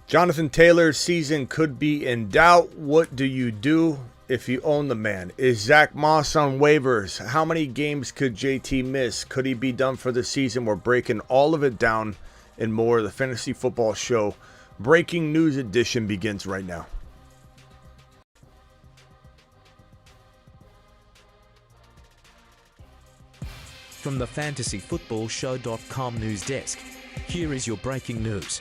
Jonathan Taylor's season could be in doubt. What do you do if you own the man? Is Zach Moss on waivers? How many games could JT miss? Could he be done for the season? We're breaking all of it down and more. The Fantasy Football Show Breaking News Edition begins right now. From the FantasyFootballShow.com news desk, here is your breaking news.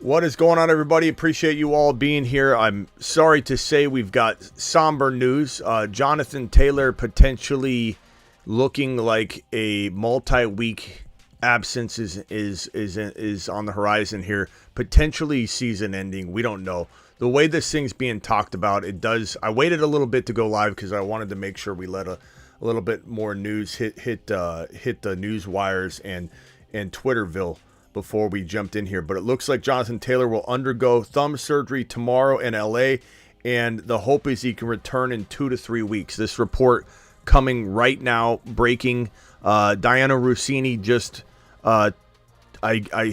What is going on, everybody? Appreciate you all being here. I'm sorry to say we've got somber news. Jonathan Taylor potentially looking like a multi-week absence is on the horizon here. Potentially season ending. We don't know. The way this thing's being talked about, it does. I waited a little bit to go live because I wanted to make sure we let a little bit more news hit the news wires and Twitterville before we jumped in here. But it looks like Jonathan Taylor will undergo thumb surgery tomorrow in LA, and the hope is he can return in 2 to 3 weeks. This report coming right now, breaking. Diana Rossini just, I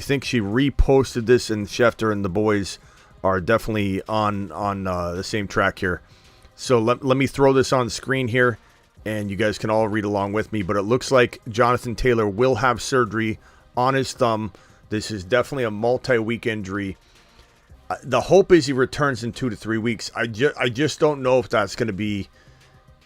think she reposted this, and Schefter and the boys are definitely on the same track here. So let me throw this on the screen here, and you guys can all read along with me. But it looks like Jonathan Taylor will have surgery on his thumb. This is definitely a multi-week injury. The hope is he returns in 2 to 3 weeks. I just don't know if that's going to be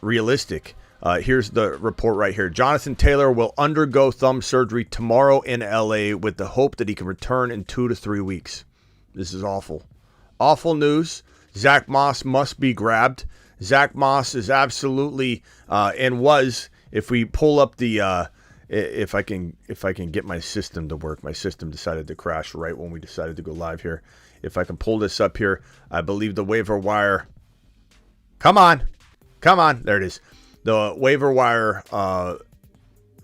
realistic. Here's the report right here. Jonathan Taylor will undergo thumb surgery tomorrow in LA with the hope that he can return in 2 to 3 weeks. This is awful. Awful news. Zach Moss must be grabbed. Zach Moss is absolutely and was, if we pull up the if I can get my system to work. My system decided to crash right when we decided to go live here. If I can pull this up here, I believe the waiver wire. Come on. There it is. The waiver wire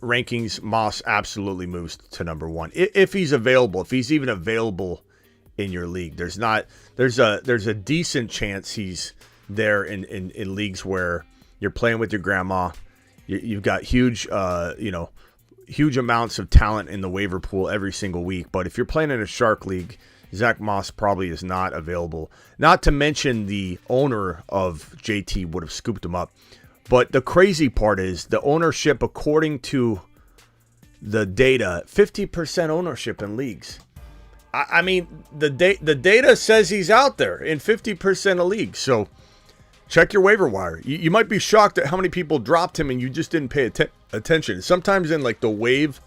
rankings, Moss absolutely moves to number 1. If he's available, if he's even available in your league. There's a decent chance he's there in leagues where you're playing with your grandma. You've got huge amounts of talent in the waiver pool every single week. But if you're playing in a Shark League, Zach Moss probably is not available. Not to mention the owner of JT would have scooped him up. But the crazy part is the ownership, according to the data, 50% ownership in leagues. I mean, the data says he's out there in 50% of leagues. So check your waiver wire. You might be shocked at how many people dropped him and you just didn't pay attention. Sometimes in like the wave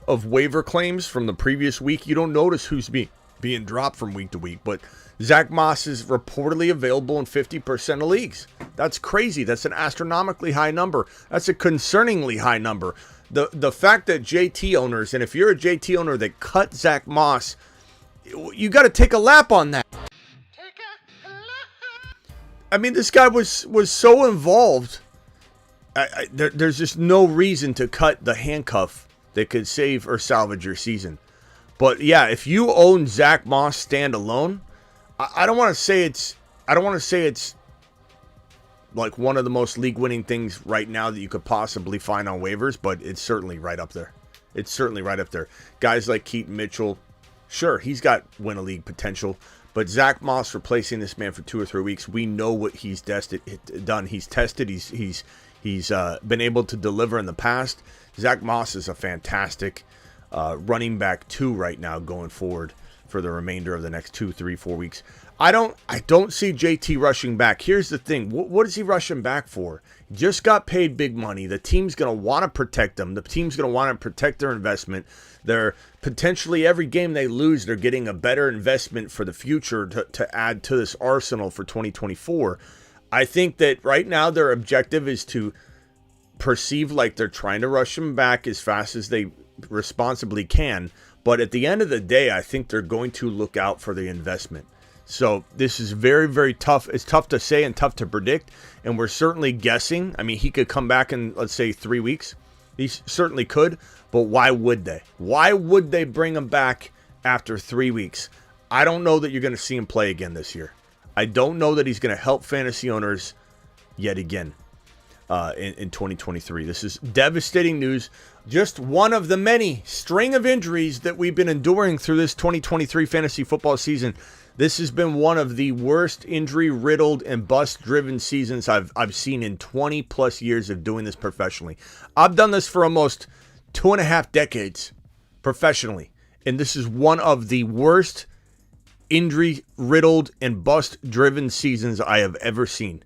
of waiver claims from the previous week, you don't notice who's being dropped from week to week. But Zach Moss is reportedly available in 50% of leagues. That's crazy. That's an astronomically high number. That's a concerningly high number. The fact that JT owners, and if you're a JT owner that cut Zach Moss, you got to take a lap on that. I mean, this guy was so involved. There's just no reason to cut the handcuff that could save or salvage your season. But yeah, if you own Zach Moss standalone, I don't want to say it's like one of the most league-winning things right now that you could possibly find on waivers, but it's certainly right up there. Guys like Keaton Mitchell, sure, he's got win-a-league potential, but Zach Moss replacing this man for 2 or 3 weeks, we know what he's done. He's tested. He's been able to deliver in the past. Zach Moss is a fantastic running back 2 right now going forward for the remainder of the next 2, 3, 4 weeks. I don't see JT rushing back. Here's the thing. What is he rushing back for? He just got paid big money. The team's going to want to protect him. The team's going to want to protect their investment. They're potentially every game they lose, they're getting a better investment for the future to add to this arsenal for 2024. I think that right now their objective is to perceive like they're trying to rush him back as fast as they responsibly can. But at the end of the day, I think they're going to look out for the investment. So this is very, very tough. It's tough to say and tough to predict. And we're certainly guessing. I mean, he could come back in, let's say, 3 weeks. He certainly could. But why would they? Why would they bring him back after 3 weeks? I don't know that you're going to see him play again this year. I don't know that he's going to help fantasy owners yet again. in 2023. This is devastating news. Just one of the many string of injuries that we've been enduring through this 2023 fantasy football season. This has been one of the worst injury-riddled and bust-driven seasons I've seen in 20-plus years of doing this professionally. I've done this for almost 2.5 decades professionally, and this is one of the worst injury-riddled and bust-driven seasons I have ever seen.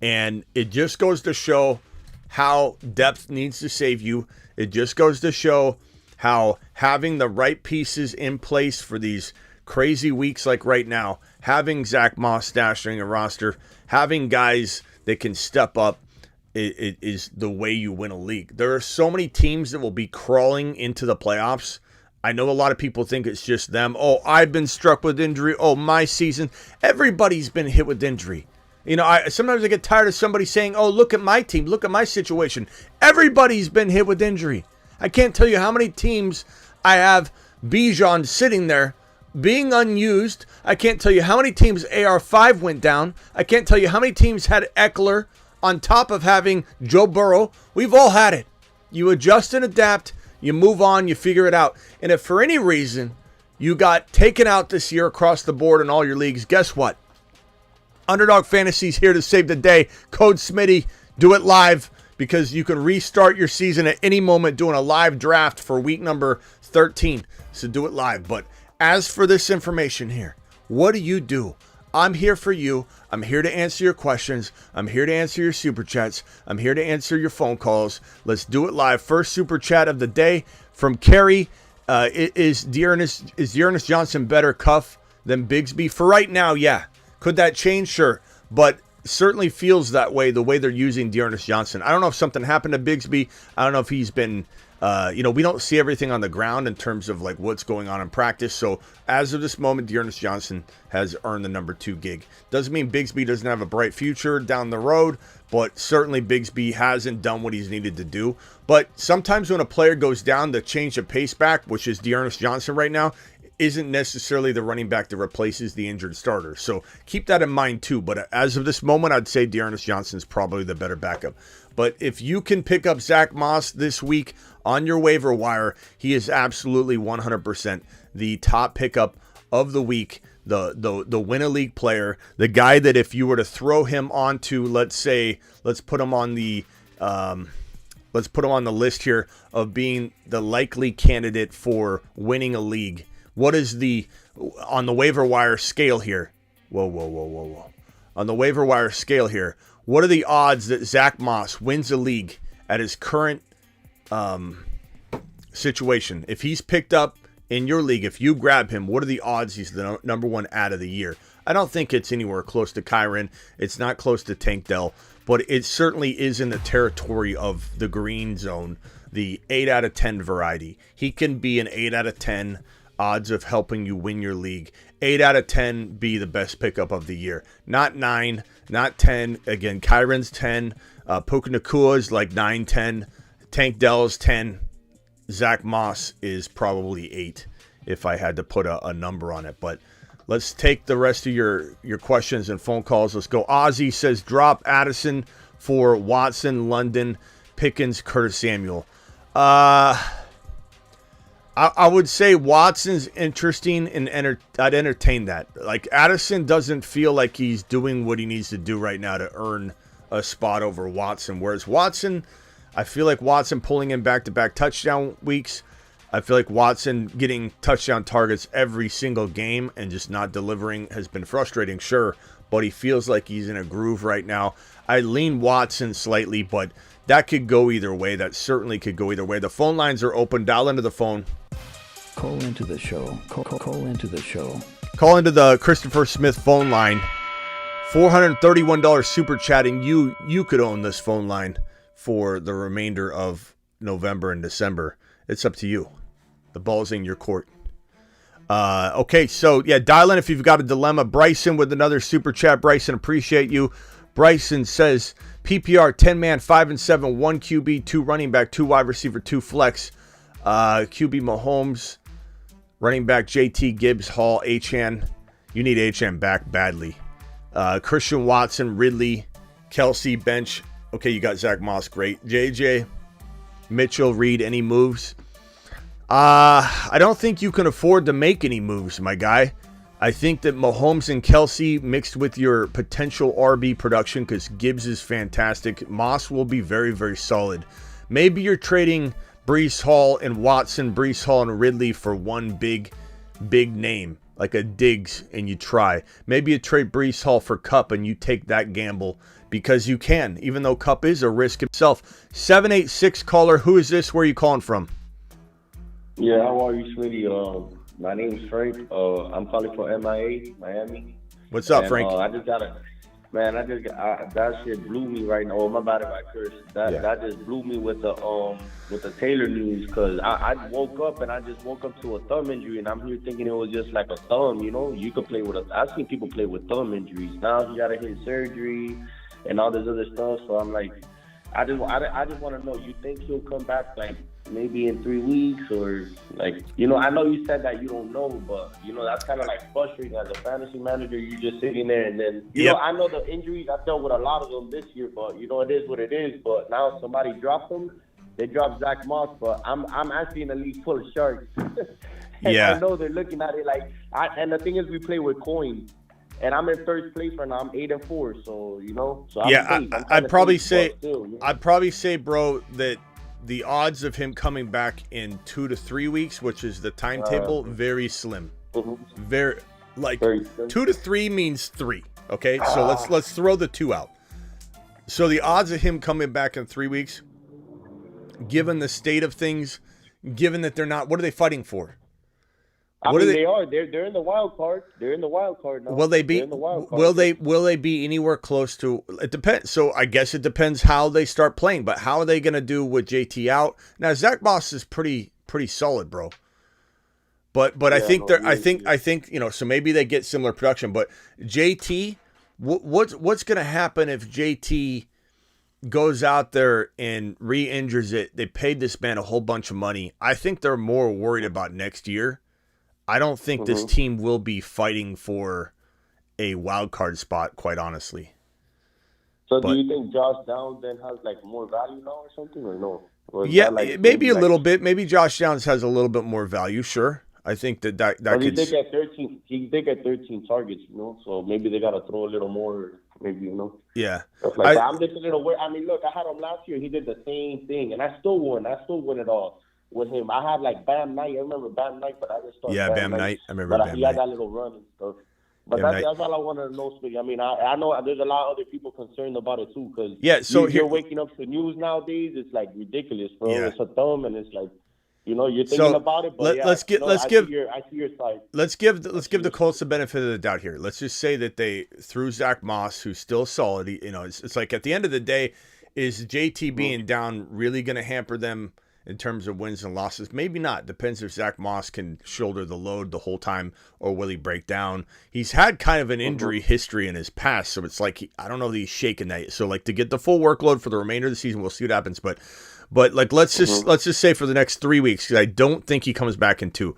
And it just goes to show how depth needs to save you. It just goes to show how having the right pieces in place for these crazy weeks like right now, having Zach Moss stashed in a roster, having guys that can step up, it is the way you win a league. There are so many teams that will be crawling into the playoffs. I know a lot of people think it's just them. Oh, I've been struck with injury. Oh, my season. Everybody's been hit with injury. You know, sometimes I get tired of somebody saying, oh, look at my team. Look at my situation. Everybody's been hit with injury. I can't tell you how many teams I have Bijan sitting there being unused. I can't tell you how many teams AR5 went down. I can't tell you how many teams had Eckler on top of having Joe Burrow. We've all had it. You adjust and adapt. You move on. You figure it out. And if for any reason you got taken out this year across the board in all your leagues, guess what? Underdog Fantasy's here to save the day. Code Smitty. Do it live because you can restart your season at any moment doing a live draft for week number 13. So do it live. But as for this information here, what do? I'm here for you. I'm here to answer your questions. I'm here to answer your super chats. I'm here to answer your phone calls. Let's do it live. First super chat of the day from Carrie. Is Dearness Johnson better cuff than Bigsby? For right now, yeah. Could that change? Sure. But certainly feels that way, the way they're using Dearness Johnson. I don't know if something happened to Bigsby. I don't know if he's been... we don't see everything on the ground in terms of like what's going on in practice. So as of this moment, Dearness Johnson has earned the number 2 gig. Doesn't mean Bigsby doesn't have a bright future down the road, but certainly Bigsby hasn't done what he's needed to do. But sometimes when a player goes down, the change of pace back, which is Dearness Johnson right now, isn't necessarily the running back that replaces the injured starter. So keep that in mind too. But as of this moment, I'd say Dearness Johnson is probably the better backup. But if you can pick up Zach Moss this week on your waiver wire, he is absolutely 100% the top pickup of the week, the win a league player, the guy that if you were to throw him onto, let's put him on the list here of being the likely candidate for winning a league. What is on the waiver wire scale here? Whoa. On the waiver wire scale here, what are the odds that Zach Moss wins a league at his current situation? If he's picked up in your league, if you grab him, what are the odds he's the number 1 ad of the year? I don't think it's anywhere close to Kyron. It's not close to Tank Dell, but it certainly is in the territory of the green zone, the 8 out of 10 variety. He can be an 8 out of 10 odds of helping you win your league. 8 out of 10 be the best pickup of the year. Not 9, not 10. Again, Kyron's 10. Puka Nakua's like 9, 10. Tank Dell's 10. Zach Moss is probably 8 if I had to put a number on it. But let's take the rest of your questions and phone calls. Let's go. Ozzy says drop Addison for Watson, London, Pickens, Curtis Samuel. I would say Watson's interesting and I'd entertain that. Like Addison doesn't feel like he's doing what he needs to do right now to earn a spot over Watson. Whereas Watson, I feel like Watson pulling in back-to-back touchdown weeks. I feel like Watson getting touchdown targets every single game and just not delivering has been frustrating, sure. But he feels like he's in a groove right now. I lean Watson slightly, but that could go either way. That certainly could go either way. The phone lines are open. Dial into the phone. Call into the show. Call into the show. Call into the Christopher Smith phone line. $431 super chatting. You could own this phone line for the remainder of November and December. It's up to you. The ball's in your court. Okay, so yeah, dial in if you've got a dilemma. Bryson with another super chat. Bryson, appreciate you. Bryson says PPR 10-man, 5-7, 1 QB, 2 running back, 2 wide receiver, 2 flex. QB Mahomes, running back JT, Gibbs, Hall, Achane. You need Achane back badly. Christian Watson, Ridley, Kelsey, bench, Okay, you got Zach Moss. Great. JJ, Mitchell, Reed, any moves? I don't think you can afford to make any moves, my guy. I think that Mahomes and Kelsey mixed with your potential RB production, because Gibbs is fantastic. Moss will be very, very solid. Maybe you're trading Breece Hall and Watson, Breece Hall and Ridley for one big name, like a Diggs, and you try. Maybe you trade Breece Hall for Kupp and you take that gamble, because you can, even though Kupp is a risk himself. 786 caller, who is this? Where are you calling from? Yeah, how are you, sweetie? My name is Frank. I'm calling for MIA, Miami. What's up, Frank? I just got that shit blew me right now. Oh, my bad if I curse. That just blew me with the Taylor news, because I woke up to a thumb injury, and I'm here thinking it was just like a thumb. You know, you could play with I've seen people play with thumb injuries. Now he got to hit surgery and all this other stuff. So I'm like, I just want to know, you think he'll come back like maybe in 3 weeks, or like, you know, I know you said that you don't know, but you know, that's kind of like frustrating as a fantasy manager. You're just sitting there, and then you know, I know the injuries, I've dealt with a lot of them this year, but you know, it is what it is. But now somebody dropped them. They dropped Zach Moss, but I'm actually in a league full of sharks. And I know they're looking at it like, and the thing is, we play with coins. And I'm in first place right now. I'm 8-4, so you know. So I'd probably say, bro, that the odds of him coming back in 2 to 3 weeks, which is the timetable, very slim. Very slim. 2 to 3 means 3. Okay, so let's throw the 2 out. So the odds of him coming back in 3 weeks, given the state of things, given that they're not, what are they fighting for? They're in the wild card. They're in the wild card now. Will they be? Will they be anywhere close to? It depends. So I guess it depends how they start playing. But how are they going to do with JT out? Now Zach Moss is pretty solid, bro. But I think I think you know. So maybe they get similar production. But JT, what's going to happen if JT goes out there and re-injures it? They paid this man a whole bunch of money. I think they're more worried about next year. I don't think this team will be fighting for a wild card spot, quite honestly. So do you think Josh Downs then has like more value now or something, or no? Or maybe a little bit. Maybe Josh Downs has a little bit more value. Sure, I think that could. He did get 13 targets, you know. So maybe they got to throw a little more. Maybe, you know. Yeah. I'm just a little worried. I mean, look, I had him last year. He did the same thing, and I still won. I still won it all with him. I had like Bam Knight. I remember Bam Knight, but I just thought Bam Knight. I remember Bam Knight. He had that little run and stuff. But that's all I wanted to know, Speedy. I mean, I know there's a lot of other people concerned about it too, because you're waking up to news nowadays. It's like ridiculous, bro. Yeah. It's a thumb, and it's like, you know, you're thinking about it. But I see your side. Let's give the Colts the benefit of the doubt here. Let's just say that they threw Zach Moss, who's still solid. You know, it's like at the end of the day, is JT being down really going to hamper them in terms of wins and losses? Maybe not. Depends if Zach Moss can shoulder the load the whole time, or will he break down. He's had kind of an injury history in his past, so it's like I don't know that he's shaking that. So like to get the full workload for the remainder of the season, we'll see what happens. But like let's just say for the next 3 weeks, because I don't think he comes back in 2.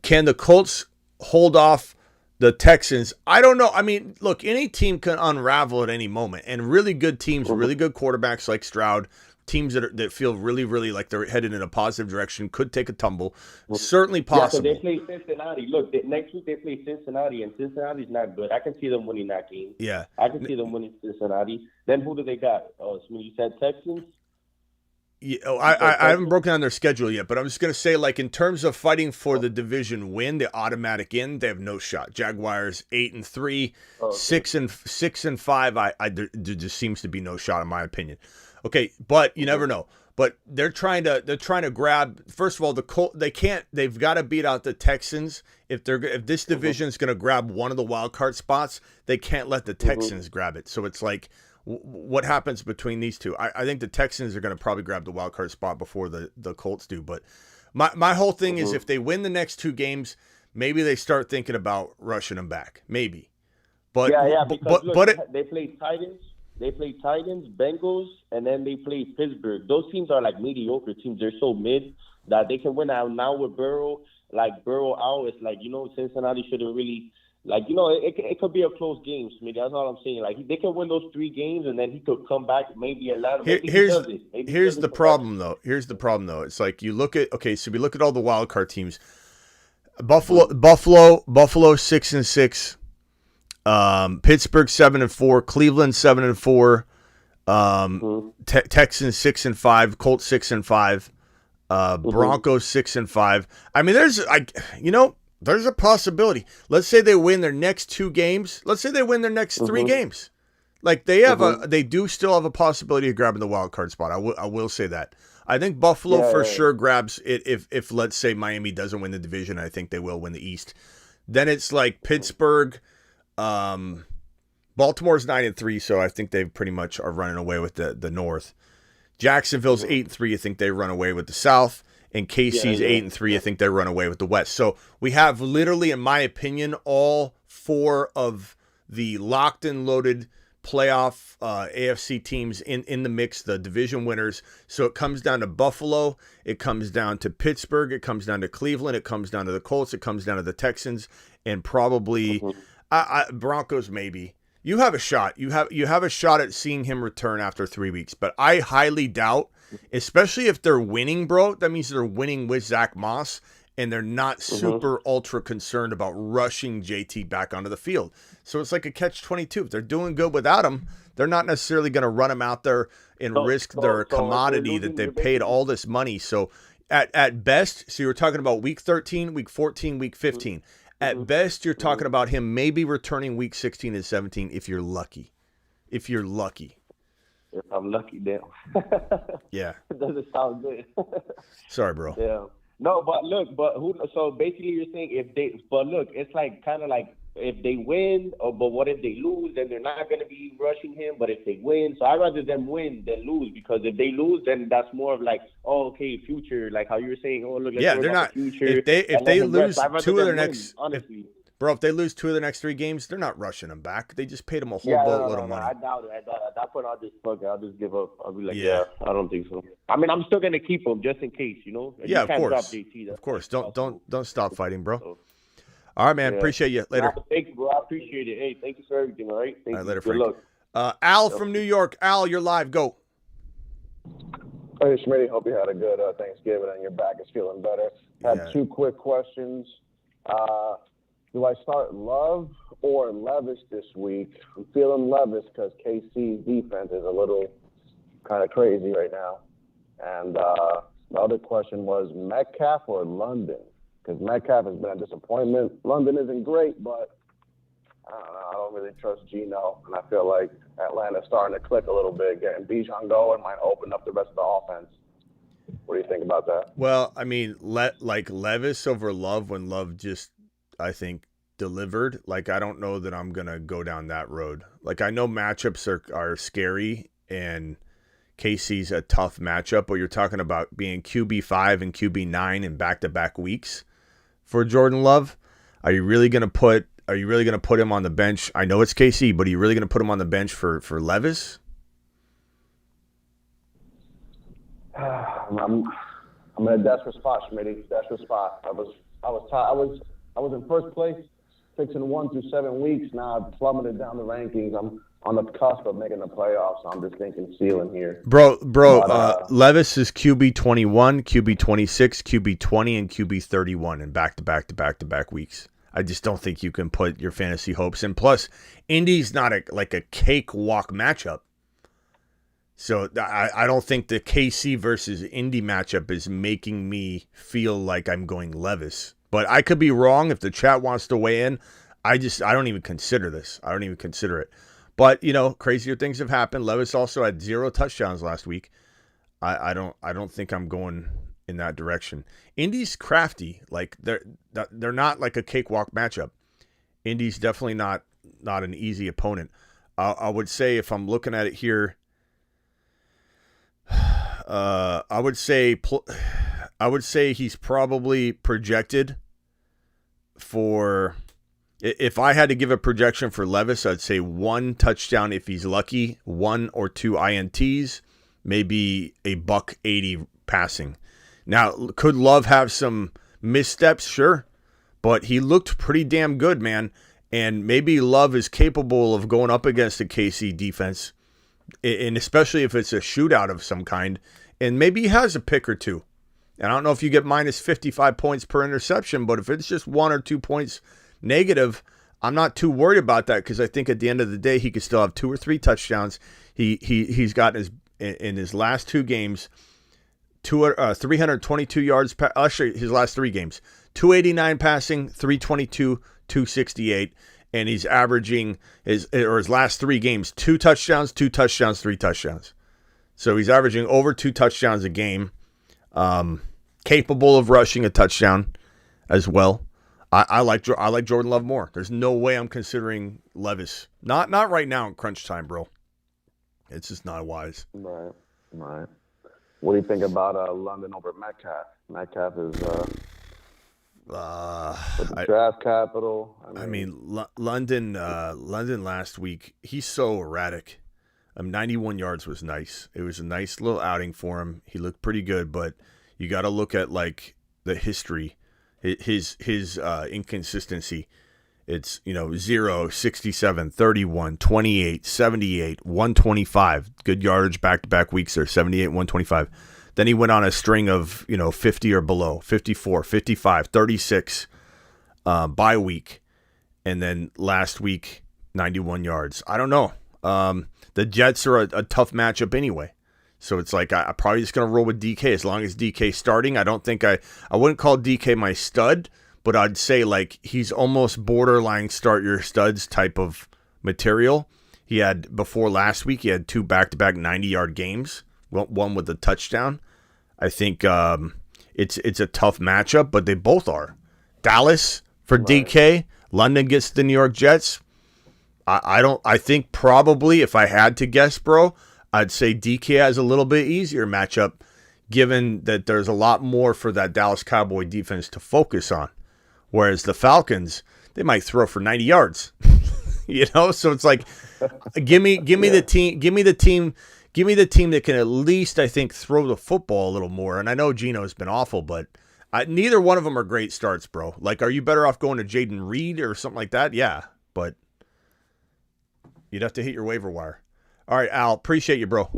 Can the Colts hold off the Texans? I don't know. I mean, look, any team can unravel at any moment, and really good teams, really good quarterbacks like Stroud, teams that feel really, really like they're headed in a positive direction could take a tumble. Certainly possible. Yeah, so they play Cincinnati. Look, next week they play Cincinnati, and Cincinnati's not good. I can see them winning that game. Yeah. I can see them winning Cincinnati. Then who do they got? Oh, so you said Texans? Yeah, I haven't broken down their schedule yet, but I'm just going to say, like, in terms of fighting for the division win, the automatic in, they have no shot. Jaguars 8-3, 6-5. There just seems to be no shot in my opinion. Okay, but you never know. But they're trying to grab. First of all, they've got to beat out the Texans. If this division is going to grab one of the wild card spots, they can't let the Texans grab it. So it's like, what happens between these two? I think the Texans are going to probably grab the wild card spot before the Colts do. But my whole thing is, if they win the next 2 games, maybe they start thinking about rushing them back. Maybe. But they play Titans. They play Titans, Bengals, and then they play Pittsburgh. Those teams are like mediocre teams. They're so mid that they can win out. Now with Burrow out, it's like, you know, Cincinnati should have really Like, you know, it could be a close game, Smitty. That's all I'm saying. Like, they can win those 3 games, and then he could come back, maybe Atlanta. Maybe he does it. Maybe here's the problem, though. Here's the problem, though. It's like you look at, so we look at all the wild card teams. Buffalo 6-6. Pittsburgh 7-4. Cleveland 7-4. Texans 6-5. Colts 6-5. Broncos 6-5. I mean, there's a possibility. Let's say they win their next 2 games. Let's say they win their next 3 games. Like they do still have a possibility of grabbing the wild card spot. I will say that. I think Buffalo sure grabs it if let's say Miami doesn't win the division. I think they will win the East. Then it's like Pittsburgh, Baltimore's 9-3, so I think they pretty much are running away with the North. Jacksonville's 8-3. I think they run away with the South. And KC's 8-3. I think they run away with the West. So we have literally, in my opinion, all 4 of the locked and loaded playoff AFC teams in the mix, the division winners. So it comes down to Buffalo. It comes down to Pittsburgh. It comes down to Cleveland. It comes down to the Colts. It comes down to the Texans. And probably Broncos maybe. You have a shot. You have a shot at seeing him return after 3 weeks. But I highly doubt, especially if they're winning, bro. That means they're winning with Zach Moss, and they're not super ultra concerned about rushing JT back onto the field. So it's like a catch-22. If they're doing good without him, they're not necessarily going to run him out there and risk their commodity that they've paid all this money. So at best, so you were talking about week 13, week 14, week 15. At best, you're talking about him maybe returning week 16 and 17 if you're lucky. If you're lucky. If I'm lucky, damn. Yeah. It doesn't sound good. Sorry, bro. Yeah. No, but look, so basically you're saying it's like kind of like if they win, but what if they lose? Then they're not going to be rushing him. But if they win, so I'd rather them win than lose, because if they lose, then that's more of like, oh, okay, future, like how you're saying, oh, look, let's they're not. The future. If they lose 2 of their next, honestly. Bro, if they lose 2 of the next 3 games, they're not rushing them back. They just paid them a whole boatload of money. I doubt it. At that point, I'll just give up. I'll be like, I don't think so. I mean, I'm still gonna keep him just in case, you know. Yeah, of course. Drop JT, of course. Don't stop fighting, bro. So, all right, man. Yeah. Appreciate you. Later. Thank you, bro. I appreciate it. Hey, thank you for everything. All right. Thank you. Later, Good Frank. Luck. Al from New York. Al, you're live. Go. Hey, Schmitty. Hope you had a good Thanksgiving and your back is feeling better. Had 2 quick questions. Do I start Love or Levis this week? I'm feeling Levis because KC's defense is a little kind of crazy right now. And the other question was Metcalf or London? Because Metcalf has been a disappointment. London isn't great, but I don't know. I don't really trust Geno. And I feel like Atlanta's starting to click a little bit. Getting Bijan going might open up the rest of the offense. What do you think about that? Well, I mean, like Levis over Love when Love just, I think, delivered. Like, I don't know that I'm going to go down that road. Like, I know matchups are scary, and KC's a tough matchup, but you're talking about being QB5 and QB9 in back-to-back weeks for Jordan Love. Are you really going to put him on the bench? I know it's KC, but are you really going to put him on the bench for Levis? I'm in a desperate spot, Schmitty. Desperate spot. I was in first place, 6-1 through 7 weeks. Now I've plummeted down the rankings. I'm on the cusp of making the playoffs. So I'm just thinking ceiling here. Bro, Levis is QB 21, QB 26, QB 20, and QB 31 in back-to-back weeks. I just don't think you can put your fantasy hopes in. Plus, Indy's not a cakewalk matchup. So I don't think the KC versus Indy matchup is making me feel like I'm going Levis. But I could be wrong. If the chat wants to weigh in, I don't even consider this. I don't even consider it. But, you know, crazier things have happened. Levis also had 0 touchdowns last week. I don't think I'm going in that direction. Indy's crafty. Like they're not like a cakewalk matchup. Indy's definitely not an easy opponent. I would say if I'm looking at it here, I would say he's probably projected for, if I had to give a projection for Levis, I'd say 1 touchdown if he's lucky, 1 or 2 INTs, maybe a $180 passing. Now, could Love have some missteps? Sure, but he looked pretty damn good, man. And maybe Love is capable of going up against the KC defense, and especially if it's a shootout of some kind. And maybe he has a pick or two. And I don't know if you get minus 55 points per interception, but if it's just 1 or 2 points negative, I'm not too worried about that because I think at the end of the day, he could still have 2 or 3 touchdowns. He's got in his last 2 games, 322 yards. Actually, his last 3 games, 289 passing, 322, 268, and he's averaging his last 3 games 2 touchdowns, 2 touchdowns, 3 touchdowns. So he's averaging over 2 touchdowns a game. Capable of rushing a touchdown as well. I like Jordan Love more. There's no way I'm considering Levis. Not right now in crunch time, bro. It's just not wise. Right. What do you think about London over Metcalf? Metcalf is with the draft capital. London last week, he's so erratic. 91 yards was nice. It was a nice little outing for him. He looked pretty good, but you got to look at like the history, his inconsistency. It's 0, 67, 31, 28, 78, 125. Good yardage back-to-back weeks there, 78, 125. Then he went on a string of 50 or below, 54, 55, 36 bye week, and then last week 91 yards. I don't know. The Jets are a tough matchup anyway. So it's like I'm probably just going to roll with DK as long as DK's starting. I don't think I wouldn't call DK my stud, but I'd say like he's almost borderline start your studs type of material. He had before last week, he had 2 back-to-back 90-yard games, one with a touchdown. I think it's a tough matchup, but they both are. Dallas for DK, London gets the New York Jets. I think probably if I had to guess, bro, I'd say DK has a little bit easier matchup given that there's a lot more for that Dallas Cowboy defense to focus on. Whereas the Falcons, they might throw for 90 yards. So it's like give me the team that can at least I think throw the football a little more. And I know Gino's been awful, but neither one of them are great starts, bro. Like, are you better off going to Jaden Reed or something like that? Yeah, but you'd have to hit your waiver wire. All right, Al, appreciate you, bro.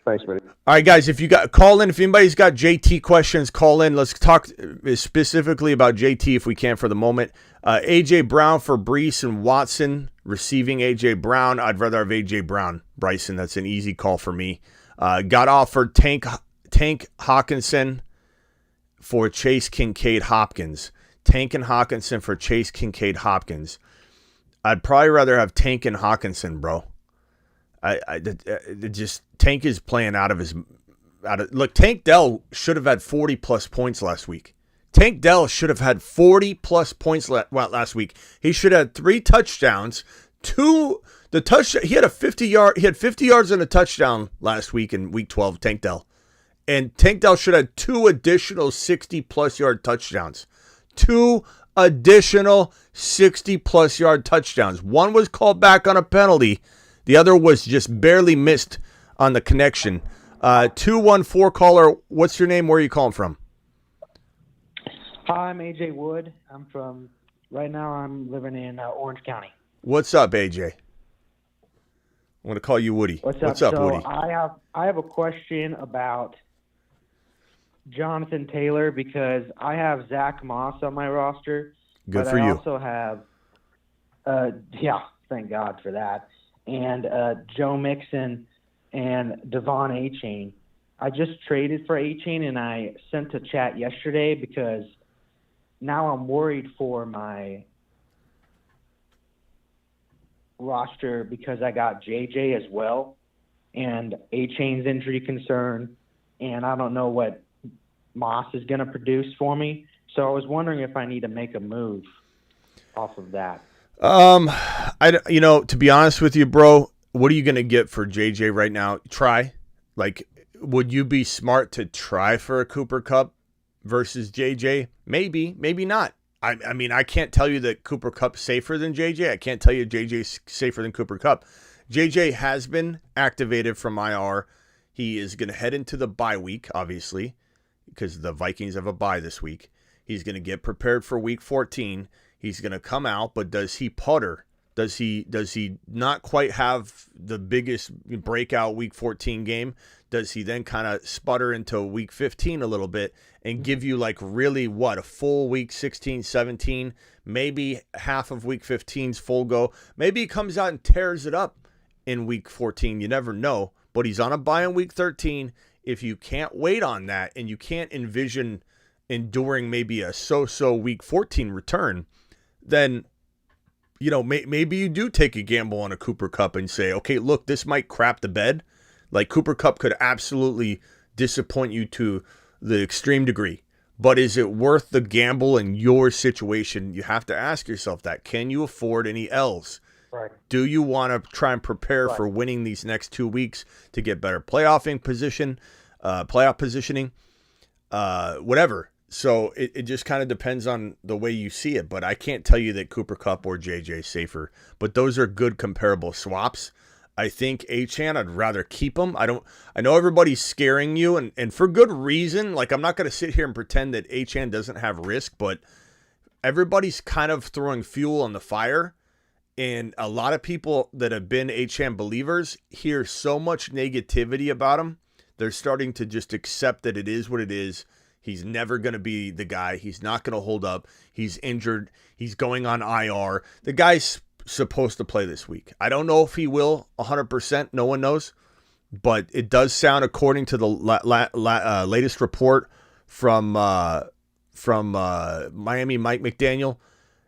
Thanks, buddy. All right, guys, call in. If anybody's got JT questions, call in. Let's talk specifically about JT if we can for the moment. A.J. Brown for Brees and Watson, receiving A.J. Brown. I'd rather have A.J. Brown. Bryson, that's an easy call for me. Got offered Tank Hawkinson for Chase Kincaid Hopkins. Tank and Hawkinson for Chase Kincaid Hopkins. I'd probably rather have Tank and Hawkinson, bro. Tank is playing look, Tank Dell should have had 40 plus points last week. Tank Dell should have had 40 plus points last week. He should have had 3 touchdowns. He had 50 yards and a touchdown last week in week 12, Tank Dell. And Tank Dell should have 2 additional 60 plus yard touchdowns. 2 additional 60 plus yard touchdowns. One was called back on a penalty. The other was just barely missed on the connection. 214 caller, what's your name? Where are you calling from? Hi, I'm AJ Wood. Right now I'm living in Orange County. What's up, AJ? I'm going to call you Woody. What's up, so Woody? I have a question about Jonathan Taylor because I have Zach Moss on my roster. Good for you. I also have, thank God for that. And Joe Mixon and Devon Achane. I just traded for Achane, and I sent a chat yesterday because now I'm worried for my roster because I got JJ as well and Achane's injury concern, and I don't know what Moss is going to produce for me. So I was wondering if I need to make a move off of that. To be honest with you, bro, what are you going to get for JJ right now? Would you be smart to try for a Cooper Kupp versus JJ? Maybe, maybe not. I can't tell you that Cooper Kupp's safer than JJ. I can't tell you JJ's safer than Cooper Kupp. JJ has been activated from IR. He is going to head into the bye week, obviously, because the Vikings have a bye this week. He's going to get prepared for week 14. He's going to come out, but does he putter? Does he not quite have the biggest breakout week 14 game? Does he then kind of sputter into week 15 a little bit and give you like really a full week 16, 17, maybe half of week 15's full go? Maybe he comes out and tears it up in week 14. You never know, but he's on a bye in week 13. If you can't wait on that and you can't envision enduring maybe a so-so week 14 return, then maybe you do take a gamble on a Cooper Kupp and say, okay, look, this might crap the bed. Like Cooper Kupp could absolutely disappoint you to the extreme degree. But is it worth the gamble in your situation? You have to ask yourself that. Can you afford any L's? Right. Do you want to try and prepare for winning these next 2 weeks to get better playoff positioning, whatever? So it just kind of depends on the way you see it. But I can't tell you that Cooper Kupp or JJ is safer. But those are good comparable swaps. I think Achane, I'd rather keep him. I know everybody's scaring you, and for good reason. Like, I'm not going to sit here and pretend that Achane doesn't have risk, but everybody's kind of throwing fuel on the fire. And a lot of people that have been Achane believers hear so much negativity about him. They're starting to just accept that it is what it is. He's never going to be the guy. He's not going to hold up. He's injured. He's going on IR. The guy's supposed to play this week. I don't know if he will 100%. No one knows. But it does sound, according to the latest report from Miami Mike McDaniel,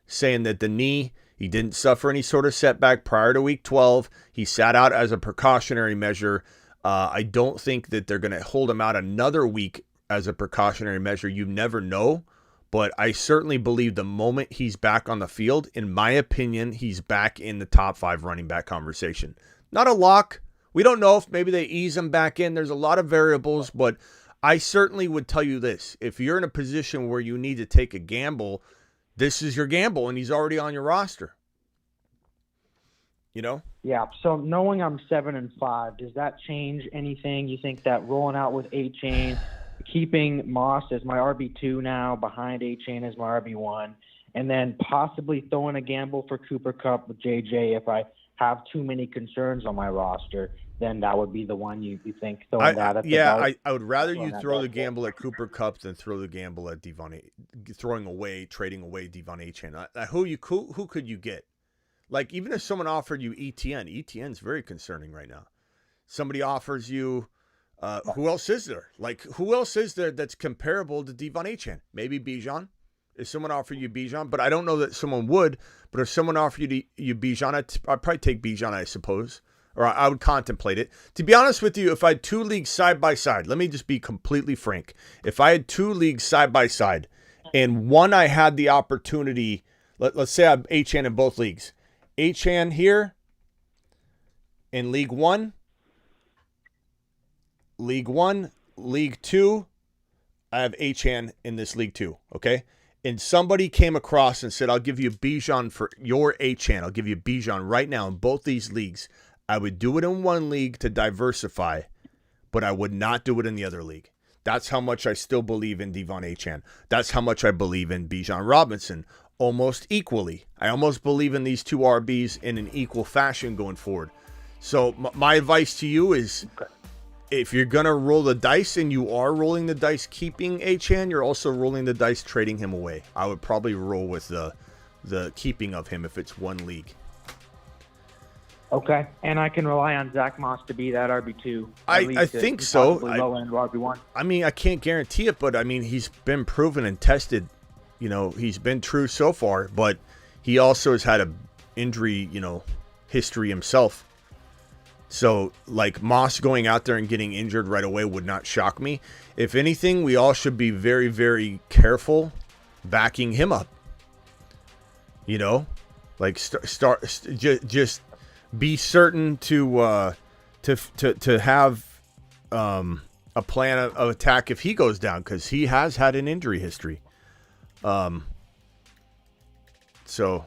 saying that the knee, he didn't suffer any sort of setback prior to week 12. He sat out as a precautionary measure. I don't think that they're going to hold him out another week as a precautionary measure. You never know. But I certainly believe the moment he's back on the field, in my opinion, he's back in the top 5 running back conversation. Not a lock. We don't know if maybe they ease him back in. There's a lot of variables, but I certainly would tell you this. If you're in a position where you need to take a gamble, this is your gamble, and he's already on your roster. Yeah, so knowing I'm 7-5, does that change anything? You think that rolling out with Achane, keeping Moss as my RB2 now, behind Achane as my RB1, and then possibly throwing a gamble for Cooper Kupp with JJ if I have too many concerns on my roster, then that would be the one you think throwing that at the I would rather you throw the gamble at Cooper Kupp than throw the gamble at trading away Devon Achane. Who could you get? Like, even if someone offered you ETN's very concerning right now. Somebody offers you, who else is there? Like, who else is there that's comparable to Devon Achane? Maybe Bijan. If someone offered you Bijan, but I don't know that someone would. But if someone offered you Bijan, I'd probably take Bijan, I suppose. Or I would contemplate it. To be honest with you, if I had 2 leagues side by side, let me just be completely frank. If I had 2 leagues side by side, and one I had the opportunity, let's say I'm Achane in both leagues. Achane here in League 1. League 1, League 2, I have Achane in this League 2, okay? And somebody came across and said, I'll give you Bijan for your Achane. I'll give you Bijan right now in both these leagues. I would do it in one league to diversify, but I would not do it in the other league. That's how much I still believe in Devon Achane. That's how much I believe in Bijan Robinson, almost equally. I almost believe in these 2 RBs in an equal fashion going forward. So my advice to you is, if you're going to roll the dice, and you are rolling the dice keeping Achane, you're also rolling the dice trading him away. I would probably roll with the keeping of him if it's one league. Okay, and I can rely on Zach Moss to be that RB2. I think so. Low-end RB1. I mean, I can't guarantee it, but I mean, he's been proven and tested. He's been true so far, but he also has had a injury, history himself. So, like, Moss going out there and getting injured right away would not shock me. If anything, we all should be very, very careful backing him up. Like, just be certain to have a plan of attack if he goes down, because he has had an injury history. So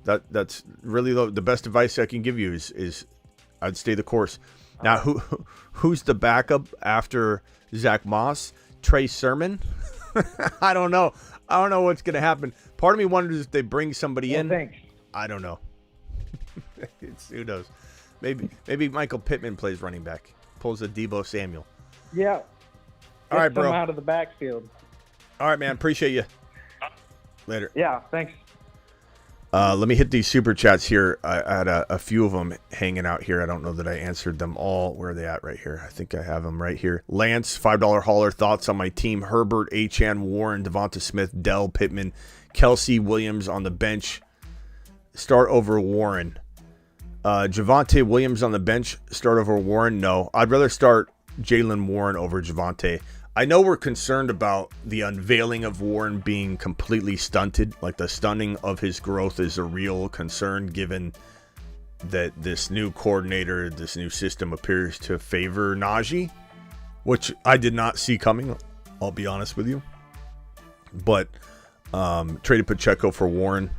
that's really the best advice I can give you is I'd stay the course. Now, who's the backup after Zach Moss? Trey Sermon? I don't know. I don't know what's going to happen. Part of me wonders if they bring somebody in. Thanks. I don't know. Who knows? Maybe Michael Pittman plays running back. Pulls a Deebo Samuel. Yeah. All right, bro. Come out of the backfield. All right, man. Appreciate you. Later. Yeah, thanks. Let me hit these super chats here. I had a few of them hanging out here. I don't know that I answered them all. Where are they at right here? I think I have them right here. Lance, $5 hauler. Thoughts on my team. Herbert, Achane, Warren, Devonta Smith, Dell, Pittman, Kelsey, Williams on the bench. Start over Warren. Javonte Williams on the bench. Start over Warren. No. I'd rather start Jalen Warren over Javonte. I know we're concerned about the unveiling of Warren being completely stunted. Like the stunning of his growth is a real concern given that this new coordinator, this new system appears to favor Najee, which I did not see coming, I'll be honest with you. But traded Pacheco for Warren.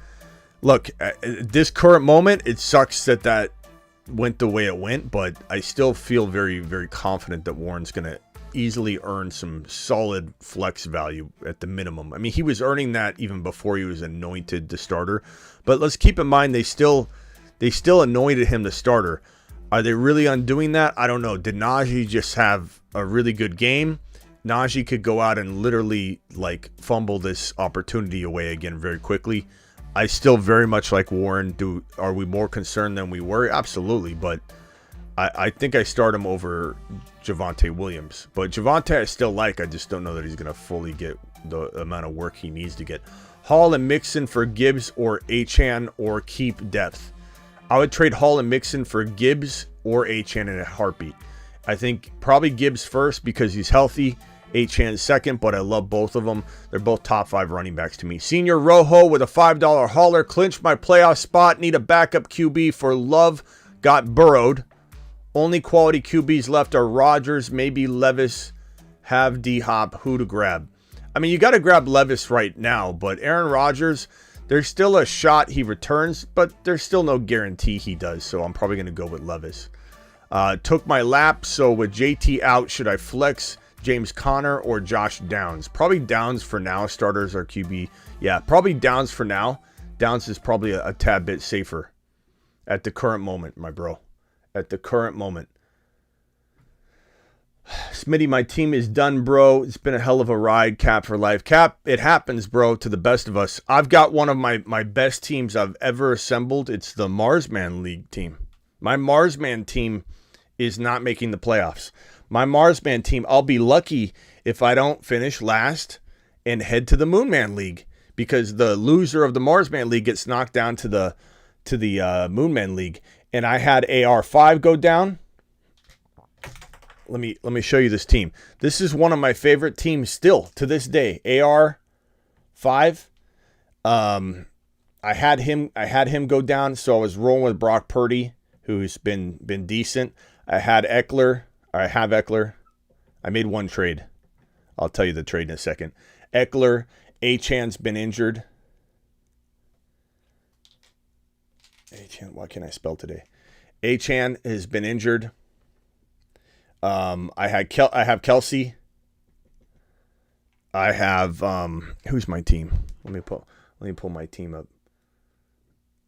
Look, at this current moment, it sucks that went the way it went, but I still feel very, very confident that Warren's going to easily earn some solid flex value at the minimum. I mean, he was earning that even before he was anointed the starter. But let's keep in mind they still anointed him the starter. Are they really undoing that? I don't know. Did Najee just have a really good game? Najee could go out and literally like fumble this opportunity away again very quickly. I still very much like Warren. Are we more concerned than we were? Absolutely, but I think I start him over Javonte Williams. But Javonte I still like. I just don't know that he's going to fully get the amount of work he needs to get. Hall and Mixon for Gibbs or Achane or keep depth. I would trade Hall and Mixon for Gibbs or Achane in a heartbeat. I think probably Gibbs first because he's healthy. Achane second, but I love both of them. They're both top 5 running backs to me. Senior Rojo with a $5 hauler. Clinched my playoff spot. Need a backup QB for Love. Got burrowed. Only quality QBs left are Rodgers, maybe Levis, have D-Hop, who to grab. I mean, you got to grab Levis right now, but Aaron Rodgers, there's still a shot he returns, but there's still no guarantee he does, so I'm probably going to go with Levis. Took my lap, so with JT out, should I flex James Conner or Josh Downs? Probably Downs for now. Starters are QB. Yeah, probably Downs for now. Downs is probably a tad bit safer at the current moment, my bro. At the current moment. Smitty, my team is done, bro. It's been a hell of a ride. Cap for life. Cap, it happens, bro, to the best of us. I've got one of my best teams I've ever assembled. It's the Marsman League team. My Marsman team is not making the playoffs. My Marsman team, I'll be lucky if I don't finish last and head to the Moonman League because the loser of the Marsman League gets knocked down to the Moonman League. And I had AR5 go down. Let me show you this team. This is one of my favorite teams still to this day. AR5. I had him go down, so I was rolling with Brock Purdy, who's been decent. I have Eckler. I made one trade. I'll tell you the trade in a second. Eckler, Achane's been injured. Achane, why can't I spell today? Achane has been injured. I have Kelsey. I have who's my team? Let me pull my team up.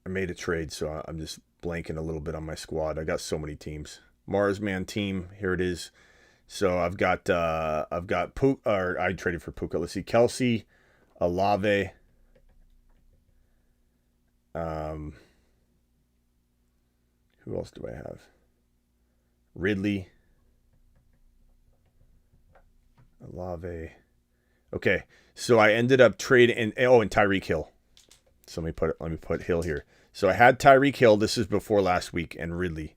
I made a trade, so I'm just blanking a little bit on my squad. I got so many teams. Marsman team, here it is. So I've got Puka, or I traded for Puka. Let's see, Kelsey, Olave. Who else do I have? Ridley. Olave. Okay, so I ended up trading and Tyreek Hill. So let me put Hill here. So I had Tyreek Hill. This is before last week, and Ridley.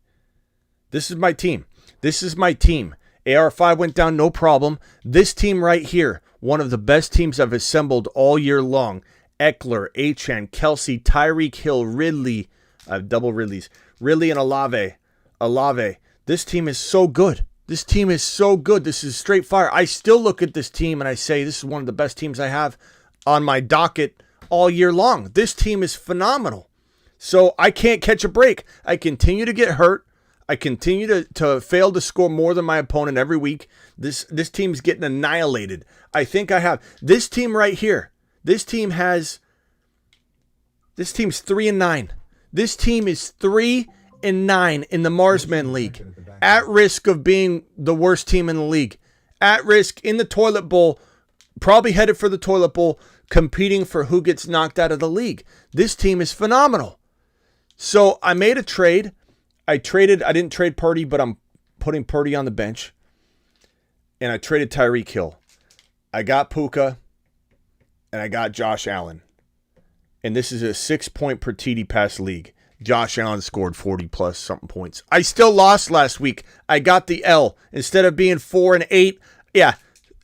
This is my team. AR5 went down, no problem. This team right here, one of the best teams I've assembled all year long. Eckler, Achane, Kelsey, Tyreek Hill, Ridley. I have double Ridleys. Ridley and Olave. This team is so good. This is straight fire. I still look at this team and I say this is one of the best teams I have on my docket all year long. This team is phenomenal. So I can't catch a break. I continue to get hurt. I continue to fail to score more than my opponent every week. This team's getting annihilated. I think I have this team right here. This team's 3-9. This team is 3-9 in the Marsman League. At risk of being the worst team in the league. At risk in the toilet bowl. Probably headed for the toilet bowl. Competing for who gets knocked out of the league. This team is phenomenal. So I made a trade. I didn't trade Purdy, but I'm putting Purdy on the bench. And I traded Tyreek Hill. I got Puka. And I got Josh Allen. And this is a 6-point per TD pass league. Josh Allen scored 40+ something points. I still lost last week. I got the L. Instead of being 4-8, yeah,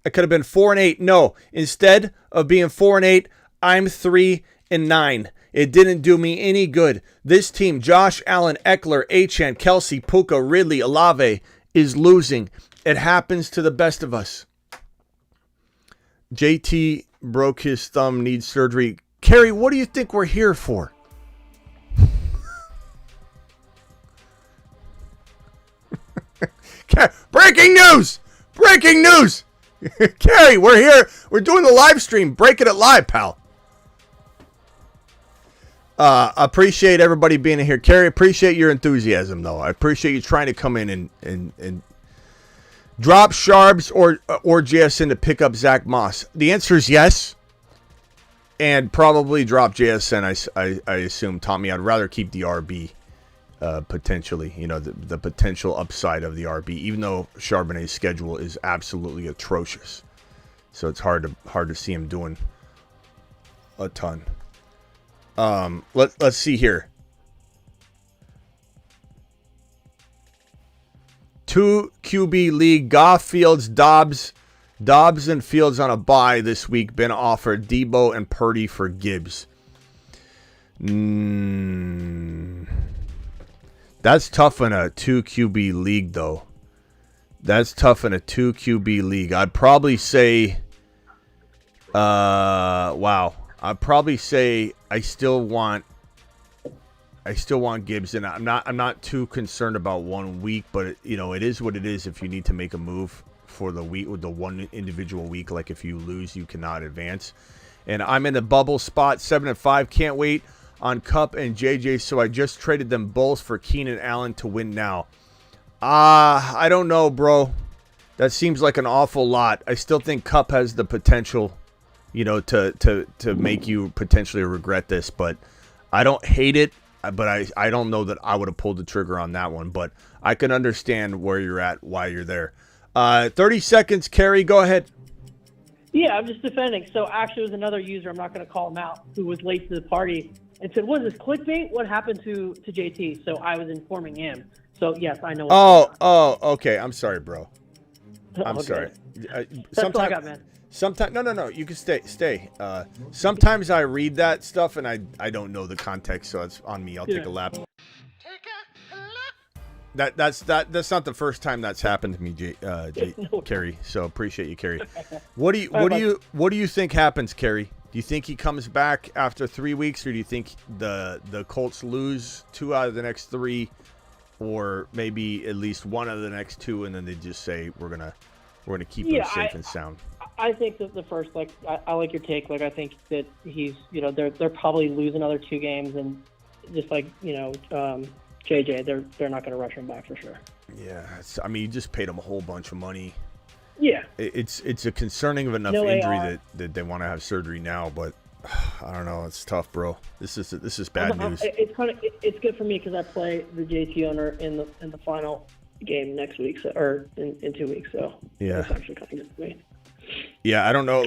I could have been 4-8. No, instead of being 4-8, I'm 3-9. It didn't do me any good. This team, Josh Allen, Eckler, Achane, Kelsey, Puka, Ridley, Olave, is losing. It happens to the best of us. JT broke his thumb, needs surgery. Kerry, what do you think we're here for? Breaking news! Breaking news! Kerry, we're here. We're doing the live stream. Breaking it live, pal. Appreciate everybody being here. Kerry, appreciate your enthusiasm, though. I appreciate you trying to come in and drop Sharps or JSN to pick up Zach Moss. The answer is yes. And probably drop JSN, I assume, Tommy. I'd rather keep the RB potentially. You know, the potential upside of the RB, even though Charbonnet's schedule is absolutely atrocious. So it's hard to see him doing a ton. Let's see here. 2 QB league. Goff, Fields, Dobbs and Fields on a bye this week. Been offered Debo and Purdy for Gibbs. That's tough in a 2 QB league, though. That's tough in a 2 QB league. I'd probably say, I'd probably say I still want Gibbs, and I'm not too concerned about 1 week, but it is what it is. If you need to make a move for the week with the one individual week, like if you lose, you cannot advance. And I'm in the bubble spot, 7-5. Can't wait on Kupp and JJ, so I just traded them both for Keenan Allen to win now. I don't know, bro. That seems like an awful lot. I still think Kupp has the potential, to make you potentially regret this, but I don't hate it. But I don't know that I would have pulled the trigger on that one. But I can understand where you're at, why you're there. 30 seconds, Kerry. Go ahead. Yeah, I'm just defending. So actually, it was another user, I'm not going to call him out, who was late to the party and said, "What is this, clickbait? What happened to JT?" So I was informing him. So, yes, I know. Oh, okay. I'm sorry, bro. I'm sorry. That's all I got, man. Sometimes, no. You can stay. Sometimes I read that stuff and I don't know the context, so it's on me. I'll take a lap. That's not the first time that's happened to me, Kerry. So appreciate you, Kerry. What do you think happens, Kerry? Do you think he comes back after 3 weeks, or do you think the Colts lose 2 out of the next 3, or maybe at least 1 out of the next 2, and then they just say we're gonna keep him safe and sound? I think that the first, I like your take. I think that he's, they're probably lose another 2 games, and just JJ, they're not going to rush him back for sure. Yeah, you just paid him a whole bunch of money. Yeah, it's a concerning of enough injury that they want to have surgery now, but I don't know. It's tough, bro. This is bad news. It's good for me because I play the JT owner in the final game next week, or in 2 weeks. So yeah, it's actually kind of good for me. Yeah, I don't know.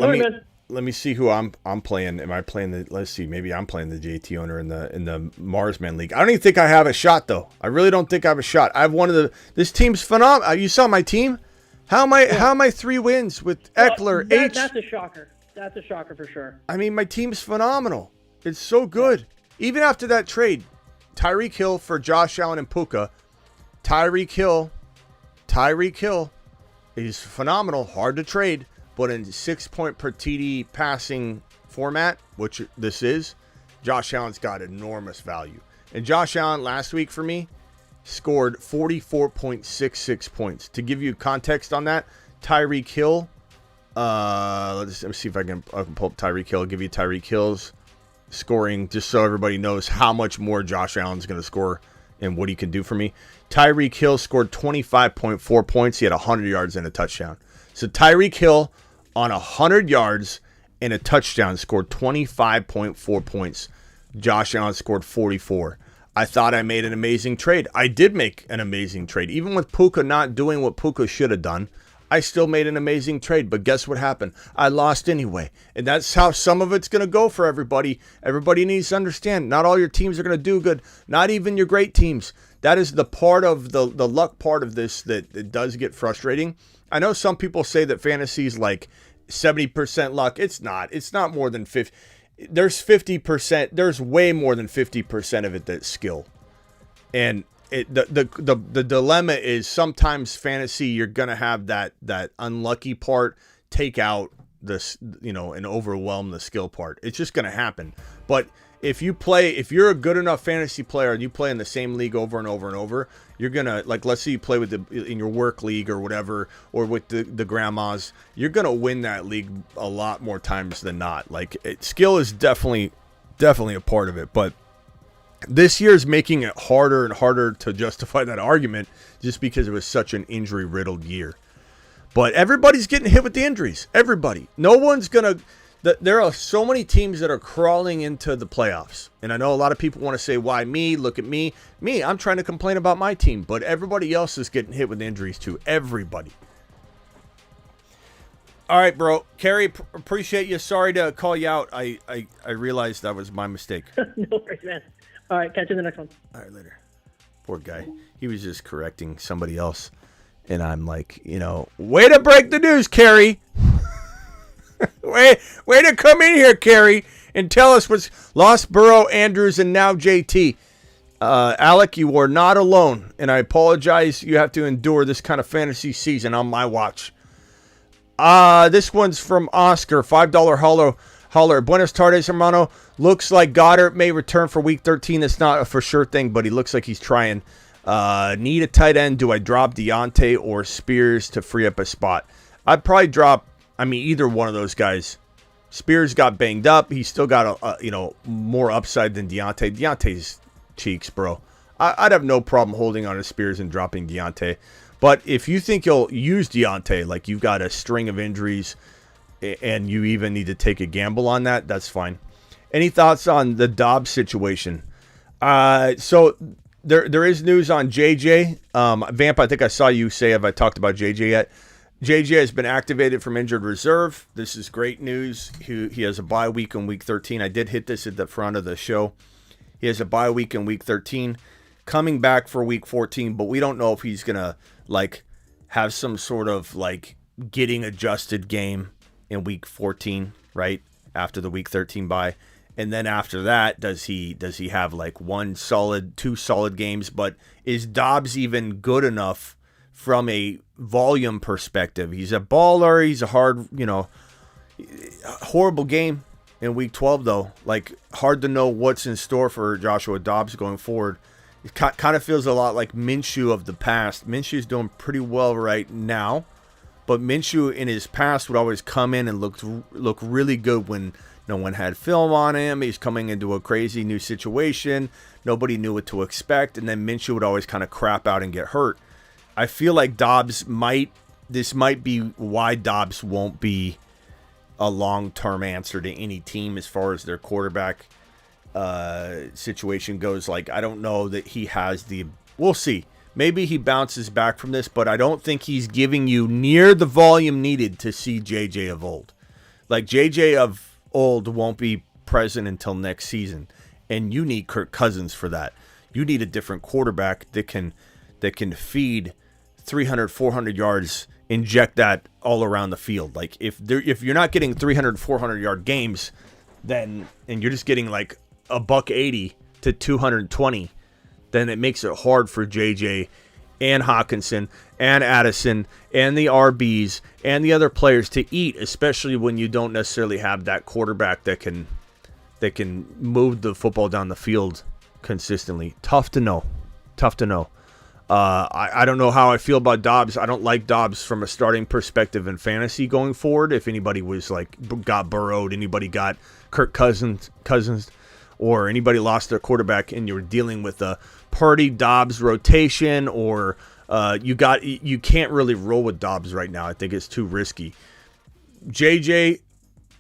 Let me see who I'm playing. Am I playing let's see, maybe I'm playing the JT owner in the Marsman League. I don't even think I have a shot, though. I really don't think I have a shot. I have this team's phenomenal. You saw my team? How am I 3 wins with Eckler, That's a shocker. That's a shocker for sure. My team's phenomenal. It's so good. Even after that trade, Tyreek Hill for Josh Allen and Puka. Tyreek Hill is phenomenal. Hard to trade. But in 6-point per TD passing format, which this is, Josh Allen's got enormous value. And Josh Allen last week for me scored 44.66 points. To give you context on that, Tyreek Hill Let me see if I can pull up Tyreek Hill. I'll give you Tyreek Hill's scoring just so everybody knows how much more Josh Allen's going to score and what he can do for me. Tyreek Hill scored 25.4 points. He had 100 yards and a touchdown. So Tyreek Hill on 100 yards and a touchdown scored 25.4 points. Josh Allen scored 44. I thought I made an amazing trade. I did make an amazing trade. Even with Puka not doing what Puka should have done, I still made an amazing trade. But guess what happened? I lost anyway. And that's how some of it's going to go for everybody. Everybody needs to understand, not all your teams are going to do good. Not even your great teams. That is the part of the luck part of this that it does get frustrating. I know some people say that fantasy is like 70% luck. It's not. It's not more than 50. There's 50%. There's way more than 50% of it that's skill. And the dilemma is sometimes fantasy, you're going to have that unlucky part take out this, and overwhelm the skill part. It's just going to happen. But if you're a good enough fantasy player and you play in the same league over and over and over, you're going to, like, let's say you play in your work league or whatever, or with the grandmas, you're going to win that league a lot more times than not. Like, skill is definitely a part of it, but this year is making it harder and harder to justify that argument just because it was such an injury-riddled year. But everybody's getting hit with the injuries. Everybody. No one's going to... There are so many teams that are crawling into the playoffs. And I know a lot of people want to say, why me? Look at me. I'm trying to complain about my team. But everybody else is getting hit with injuries too. Everybody. All right, bro. Kerry, appreciate you. Sorry to call you out. I realized that was my mistake. No worries, man. All right, catch you in the next one. All right, later. Poor guy. He was just correcting somebody else. And I'm like, way to break the news, Kerry. way to come in here, Kerry, and tell us what's lost Burrow, Andrews, and now JT. Alec, you are not alone, and I apologize. You have to endure this kind of fantasy season on my watch. This one's from Oscar, $5 holler. Buenos tardes, hermano. Looks like Goddard may return for week 13. That's not a for sure thing, but he looks like he's trying. Need a tight end. Do I drop Deontay or Spears to free up a spot? I'd probably drop, either one of those guys. Spears got banged up. He's still got more upside than Deontay. Deontay's cheeks, bro. I'd have no problem holding on to Spears and dropping Deontay. But if you think you'll use Deontay, like you've got a string of injuries and you even need to take a gamble on that, that's fine. Any thoughts on the Dobbs situation? So there is news on JJ. Vamp, I think I saw you say, have I talked about JJ yet? JJ has been activated from injured reserve. This is great news. He has a bye week in week 13. I did hit this at the front of the show. He has a bye week in week 13, coming back for week 14, but we don't know if he's going to have some sort of getting adjusted game in week 14, right? After the week 13 bye. And then after that, does he have two solid games? But is Dobbs even good enough from a volume perspective? He's a baller. He's a horrible game in week 12, though. Hard to know what's in store for Joshua Dobbs going forward. It kind of feels a lot like Minshew of the past. Minshew's doing pretty well right now, but Minshew in his past would always come in and look really good when no one had film on him. He's coming into a crazy new situation. Nobody knew what to expect, and then Minshew would always kind of crap out and get hurt. I feel like this might be why Dobbs won't be a long-term answer to any team as far as their quarterback situation goes. I don't know that he has we'll see. Maybe he bounces back from this, but I don't think he's giving you near the volume needed to see JJ of old. JJ of old won't be present until next season, and you need Kirk Cousins for that. You need a different quarterback that can feed 300, 400 yards, inject that all around the field. If you're not getting 300, 400 yard games, and you're just getting $180 to 220, then it makes it hard for JJ and Hawkinson and Addison and the RBs and the other players to eat, especially when you don't necessarily have that quarterback that can move the football down the field consistently. Tough to know. I don't know how I feel about Dobbs. I don't like Dobbs from a starting perspective in fantasy going forward. If anybody was like got burrowed, anybody got Kirk Cousins, or anybody lost their quarterback, and you were dealing with a Purdy Dobbs rotation, or you can't really roll with Dobbs right now. I think it's too risky. JJ,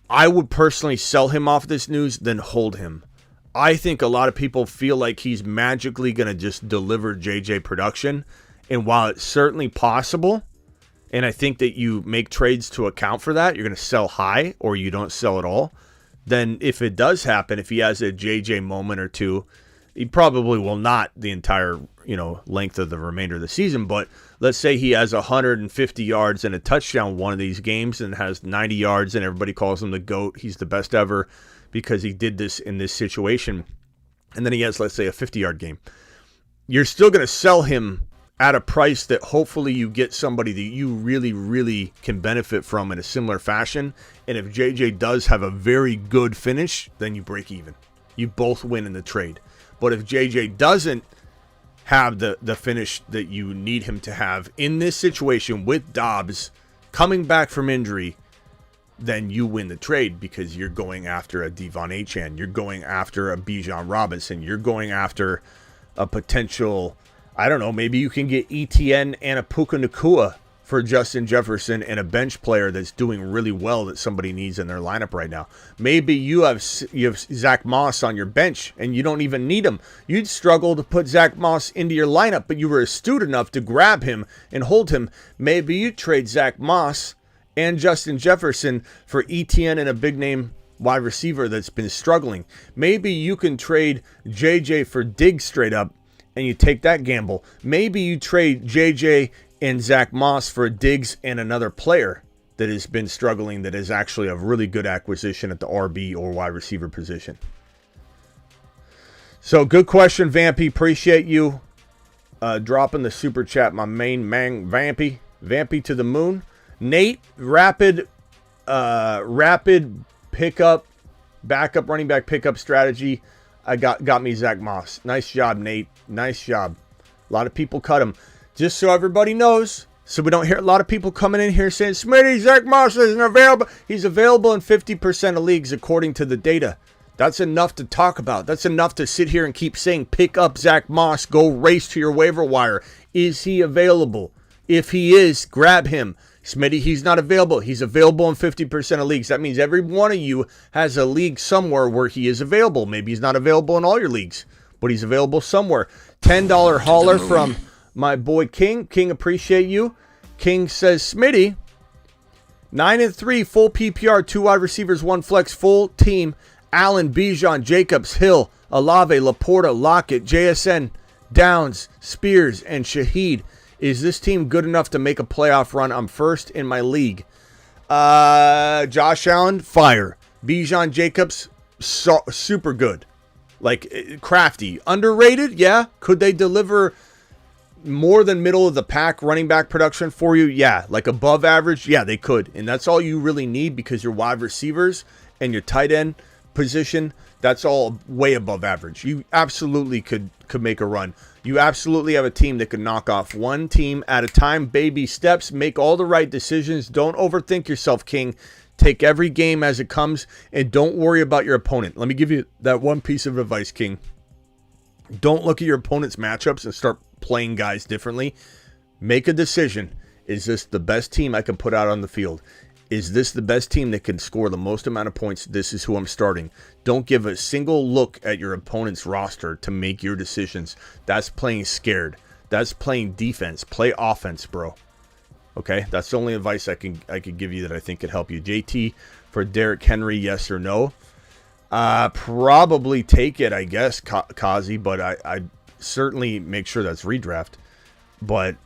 I would personally sell him off this news, then hold him. I think a lot of people feel like he's magically going to just deliver JJ production. And while it's certainly possible, and I think that you make trades to account for that, you're going to sell high or you don't sell at all. Then if it does happen, if he has a JJ moment or two, he probably will not the entire, length of the remainder of the season. But let's say he has 150 yards and a touchdown one of these games and has 90 yards and everybody calls him the GOAT. He's the best ever because he did this in this situation. And then he has, let's say, a 50-yard game. You're still going to sell him at a price that hopefully you get somebody that you really, really can benefit from in a similar fashion. And if JJ does have a very good finish, then you break even. You both win in the trade. But if JJ doesn't have the finish that you need him to have in this situation with Dobbs coming back from injury, then you win the trade because you're going after a Devon Achane. You're going after a Bijan Robinson. You're going after a potential, I don't know, maybe you can get ETN and a Puka Nacua for Justin Jefferson and a bench player that's doing really well that somebody needs in their lineup right now. Maybe you have Zach Moss on your bench and you don't even need him. You'd struggle to put Zach Moss into your lineup, but you were astute enough to grab him and hold him. Maybe you trade Zach Moss and Justin Jefferson for ETN and a big name wide receiver that's been struggling. Maybe you can trade JJ for Diggs straight up and you take that gamble. Maybe you trade JJ and Zach Moss for Diggs and another player that has been struggling that is actually a really good acquisition at the RB or wide receiver position. So good question, Vampy. Appreciate you dropping the super chat, my main man, Vampy. Vampy to the moon. Nate, rapid pickup, backup running back pickup strategy. I got me Zach Moss. Nice job, Nate. Nice job. A lot of people cut him. Just so everybody knows, so we don't hear a lot of people coming in here saying, Smitty, Zach Moss isn't available. He's available in 50% of leagues according to the data. That's enough to talk about. That's enough to sit here and keep saying, pick up Zach Moss. Go race to your waiver wire. Is he available? If he is, grab him. Smitty, he's not available. He's available in 50% of leagues. That means every one of you has a league somewhere where he is available. Maybe he's not available in all your leagues, but he's available somewhere. $10 hauler from my boy King. King, appreciate you. King says, Smitty, 9-3, full PPR, 2 wide receivers, 1 flex, full team. Allen, Bijan, Jacobs, Hill, Olave, Laporta, Lockett, JSN, Downs, Spears, and Shaheed. Is this team good enough to make a playoff run? I'm first in my league. Josh Allen, fire. Bijan, Jacobs, super good. Like, crafty. Underrated? Yeah. Could they deliver more than middle of the pack running back production for you? Yeah. Like above average? Yeah, they could. And that's all you really need because your wide receivers and your tight end position, that's all way above average. You absolutely could make a run. You absolutely have a team that could knock off one team at a time, baby steps, make all the right decisions. Don't overthink yourself, King. Take every game as it comes and don't worry about your opponent. Let me give you that one piece of advice, King. Don't look at your opponent's matchups and start playing guys differently. Make a decision. Is this the best team I can put out on the field? Is this the best team that can score the most amount of points? This is who I'm starting. Don't give a single look at your opponent's roster to make your decisions. That's playing scared. That's playing defense. Play offense, bro. Okay, that's the only advice I could give you that I think could help you. JT for Derrick Henry, yes or no? Probably take it, I guess, Kazi, but I certainly make sure that's redraft. But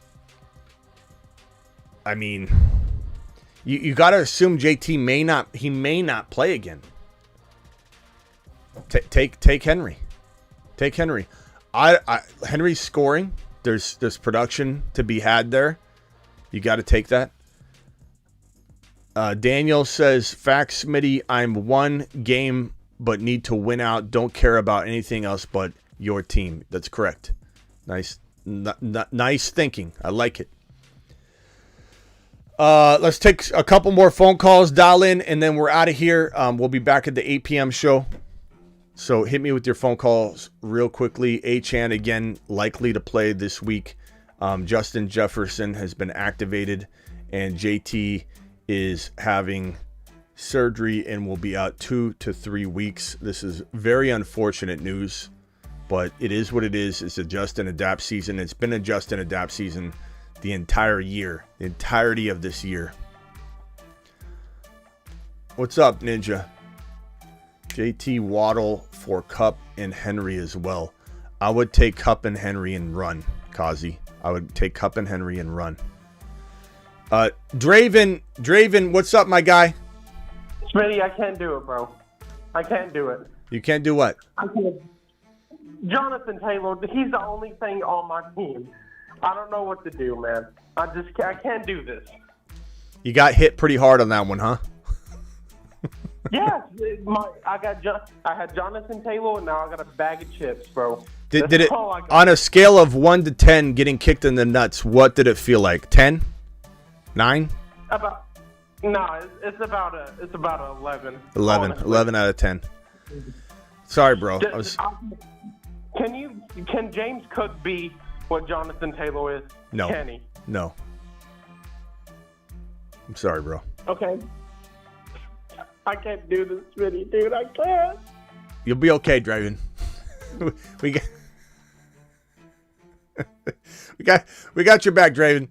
I mean, you got to assume JT may not play again. Take Henry. Take Henry. Henry's scoring. There's production to be had there. You got to take that. Daniel says, facts, Smitty, I'm one game but need to win out. Don't care about anything else but your team. That's correct. Nice Nice thinking. I like it. Let's take a couple more phone calls, dial in, and then we're out of here. We'll be back at the 8 p.m. show. So hit me with your phone calls real quickly. Achane, again, likely to play this week. Justin Jefferson has been activated, and JT is having surgery and will be out 2 to 3 weeks. This is very unfortunate news, but it is what it is. It's a adjust and adapt season. It's been a adjust and adapt season the entire year, the entirety of this year. What's up, Ninja? JT Waddle for Kupp and Henry as well. I would take Kupp and Henry and run, Kazi. I would take Kupp and Henry and run. Draven, what's up, my guy? Smitty, I can't do it, bro. I can't do it. You can't do what? I can't. Jonathan Taylor, he's the only thing on my team. I don't know what to do, man. I can't do this. You got hit pretty hard on that one, huh? Yes, I had Jonathan Taylor, and now I got a bag of chips, bro. Did it on a scale of 1 to 10, getting kicked in the nuts? What did it feel like? 10, 9? It's about a 11. 11 out of 10. Sorry, bro. Can James Cook be what Jonathan Taylor is? No. Can he? No. I'm sorry, bro. Okay. I can't do this, Smitty, dude. I can't. You'll be okay, Draven. we got your back, Draven.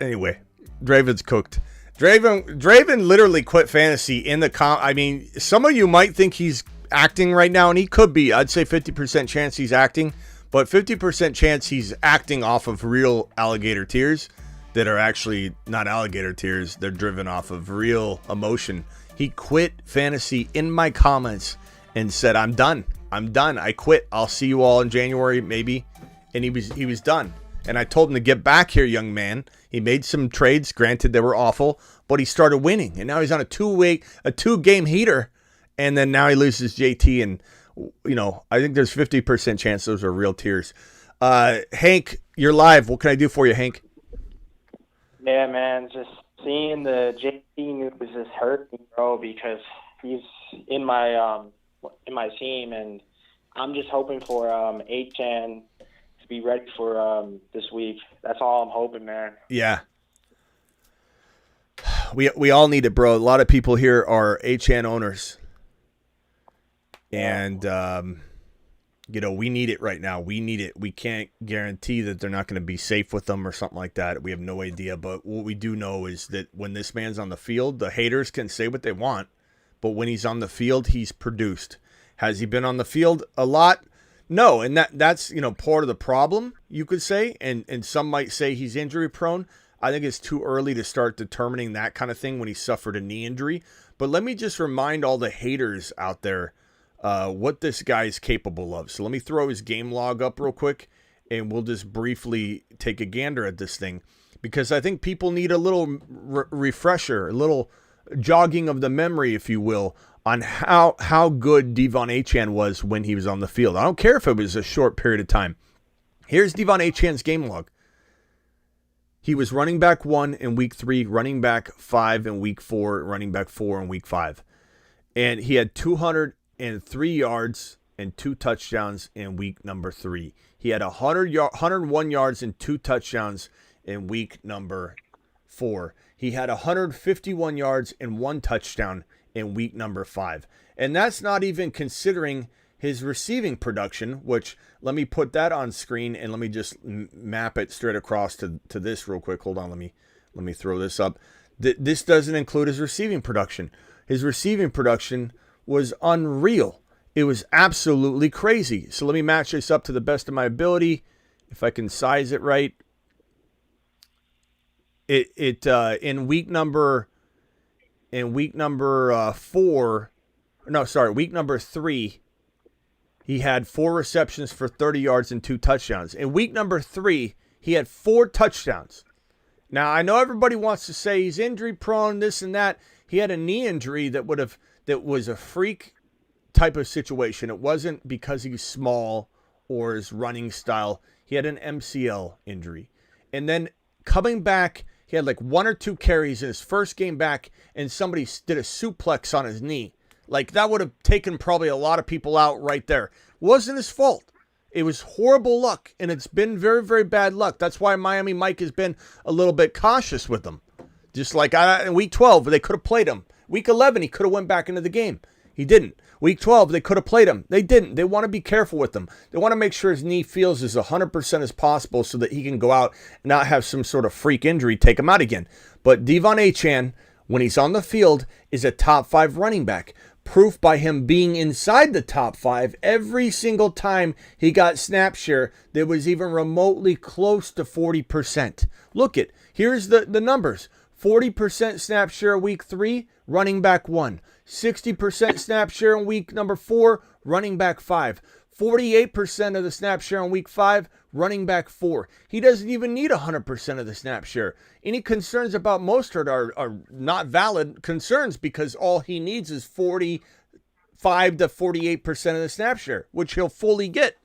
Anyway, Draven's cooked. Draven literally quit fantasy in the I mean, some of you might think he's acting right now, and he could be. I'd say 50% chance he's acting, but 50% chance he's acting off of real alligator tears that are actually not alligator tears. They're driven off of real emotion. He quit fantasy in my comments and said, I'm done. I quit. I'll see you all in January, maybe. And he was done. And I told him to get back here, young man. He made some trades. Granted, they were awful, but he started winning. And now he's on a two-game heater. And then now he loses JT. And, I think there's 50% chance those are real tears. Hank, you're live. What can I do for you, Hank? Yeah, man. Just seeing the JT news just hurt me, bro, because he's in my team. And I'm just hoping for Achane to be ready for this week. That's all I'm hoping, man. Yeah. We all need it, bro. A lot of people here are Achane owners. And, we need it right now. We need it. We can't guarantee that they're not going to be safe with them or something like that. We have no idea. But what we do know is that when this man's on the field, the haters can say what they want. But when he's on the field, he's produced. Has he been on the field a lot? No. And that's part of the problem, you could say. And some might say he's injury prone. I think it's too early to start determining that kind of thing when he suffered a knee injury. But let me just remind all the haters out there what this guy is capable of. So let me throw his game log up real quick, and we'll just briefly take a gander at this thing, because I think people need a little refresher, a little jogging of the memory, if you will, on how good Devon Achane was when he was on the field. I don't care if it was a short period of time. Here's Devon Achane's game log. He was running back 1 in week 3, running back 5 in week 4, running back 4 in week 5. And he had 203 yards and 2 touchdowns in week number 3. He had 101 yards and 2 touchdowns in week number 4. He had 151 yards and 1 touchdown in week number 5. And that's not even considering his receiving production, which let me put that on screen and let me just map it straight across to this real quick. Hold on, let me throw this up. This doesn't include his receiving production. His receiving production was unreal. It was absolutely crazy. So let me match this up to the best of my ability, if I can size it right. In week number 3, he had 4 receptions for 30 yards and 2 touchdowns. In week number 3, he had 4 touchdowns. Now, I know everybody wants to say he's injury prone, this and that. He had a knee injury that was a freak type of situation. It wasn't because he's small or his running style. He had an MCL injury. And then coming back, he had like 1 or 2 carries in his first game back, and somebody did a suplex on his knee. Like, that would have taken probably a lot of people out right there. Wasn't his fault. It was horrible luck, and it's been very, very bad luck. That's why Miami Mike has been a little bit cautious with him. Just like in Week 12, they could have played him. Week 11, he could have went back into the game. He didn't. Week 12, they could have played him. They didn't. They want to be careful with him. They want to make sure his knee feels as 100% as possible so that he can go out and not have some sort of freak injury take him out again. But Devon Achane, when he's on the field, is a top 5 running back. Proof by him being inside the top 5 every single time he got snap share that was even remotely close to 40%. Look it. Here's the numbers. 40% snap share week 3, running back 1. 60% snap share in week number 4, running back 5. 48% of the snap share in week 5, running back 4. He doesn't even need 100% of the snap share. Any concerns about Mostert are not valid concerns because all he needs is 45 to 48% of the snap share, which he'll fully get.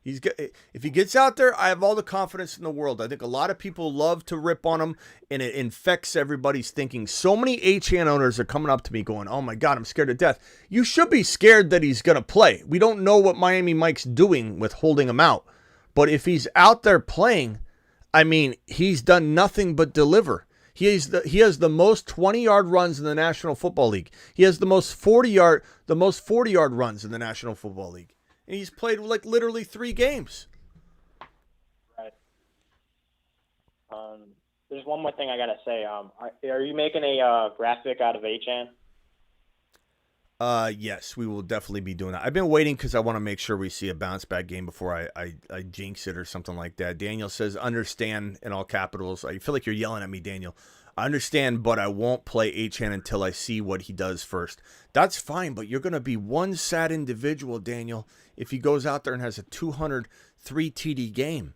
If he gets out there, I have all the confidence in the world. I think a lot of people love to rip on him, and it infects everybody's thinking. So many Achane owners are coming up to me going, oh my God, I'm scared to death. You should be scared that he's going to play. We don't know what Miami Mike's doing with holding him out. But if he's out there playing, I mean, he's done nothing but deliver. He has the most 20-yard runs in the National Football League. He has the most 40-yard runs in the National Football League. And he's played like literally 3 games. Right. There's one more thing I gotta say. Are you making a graphic out of Achane? Yes, we will definitely be doing that. I've been waiting because I want to make sure we see a bounce back game before I jinx it or something like that. Daniel says, understand in all capitals. I feel like you're yelling at me, Daniel. I understand, but I won't play Achane until I see what he does first. That's fine, but you're going to be one sad individual, Daniel, if he goes out there and has a 203 TD game.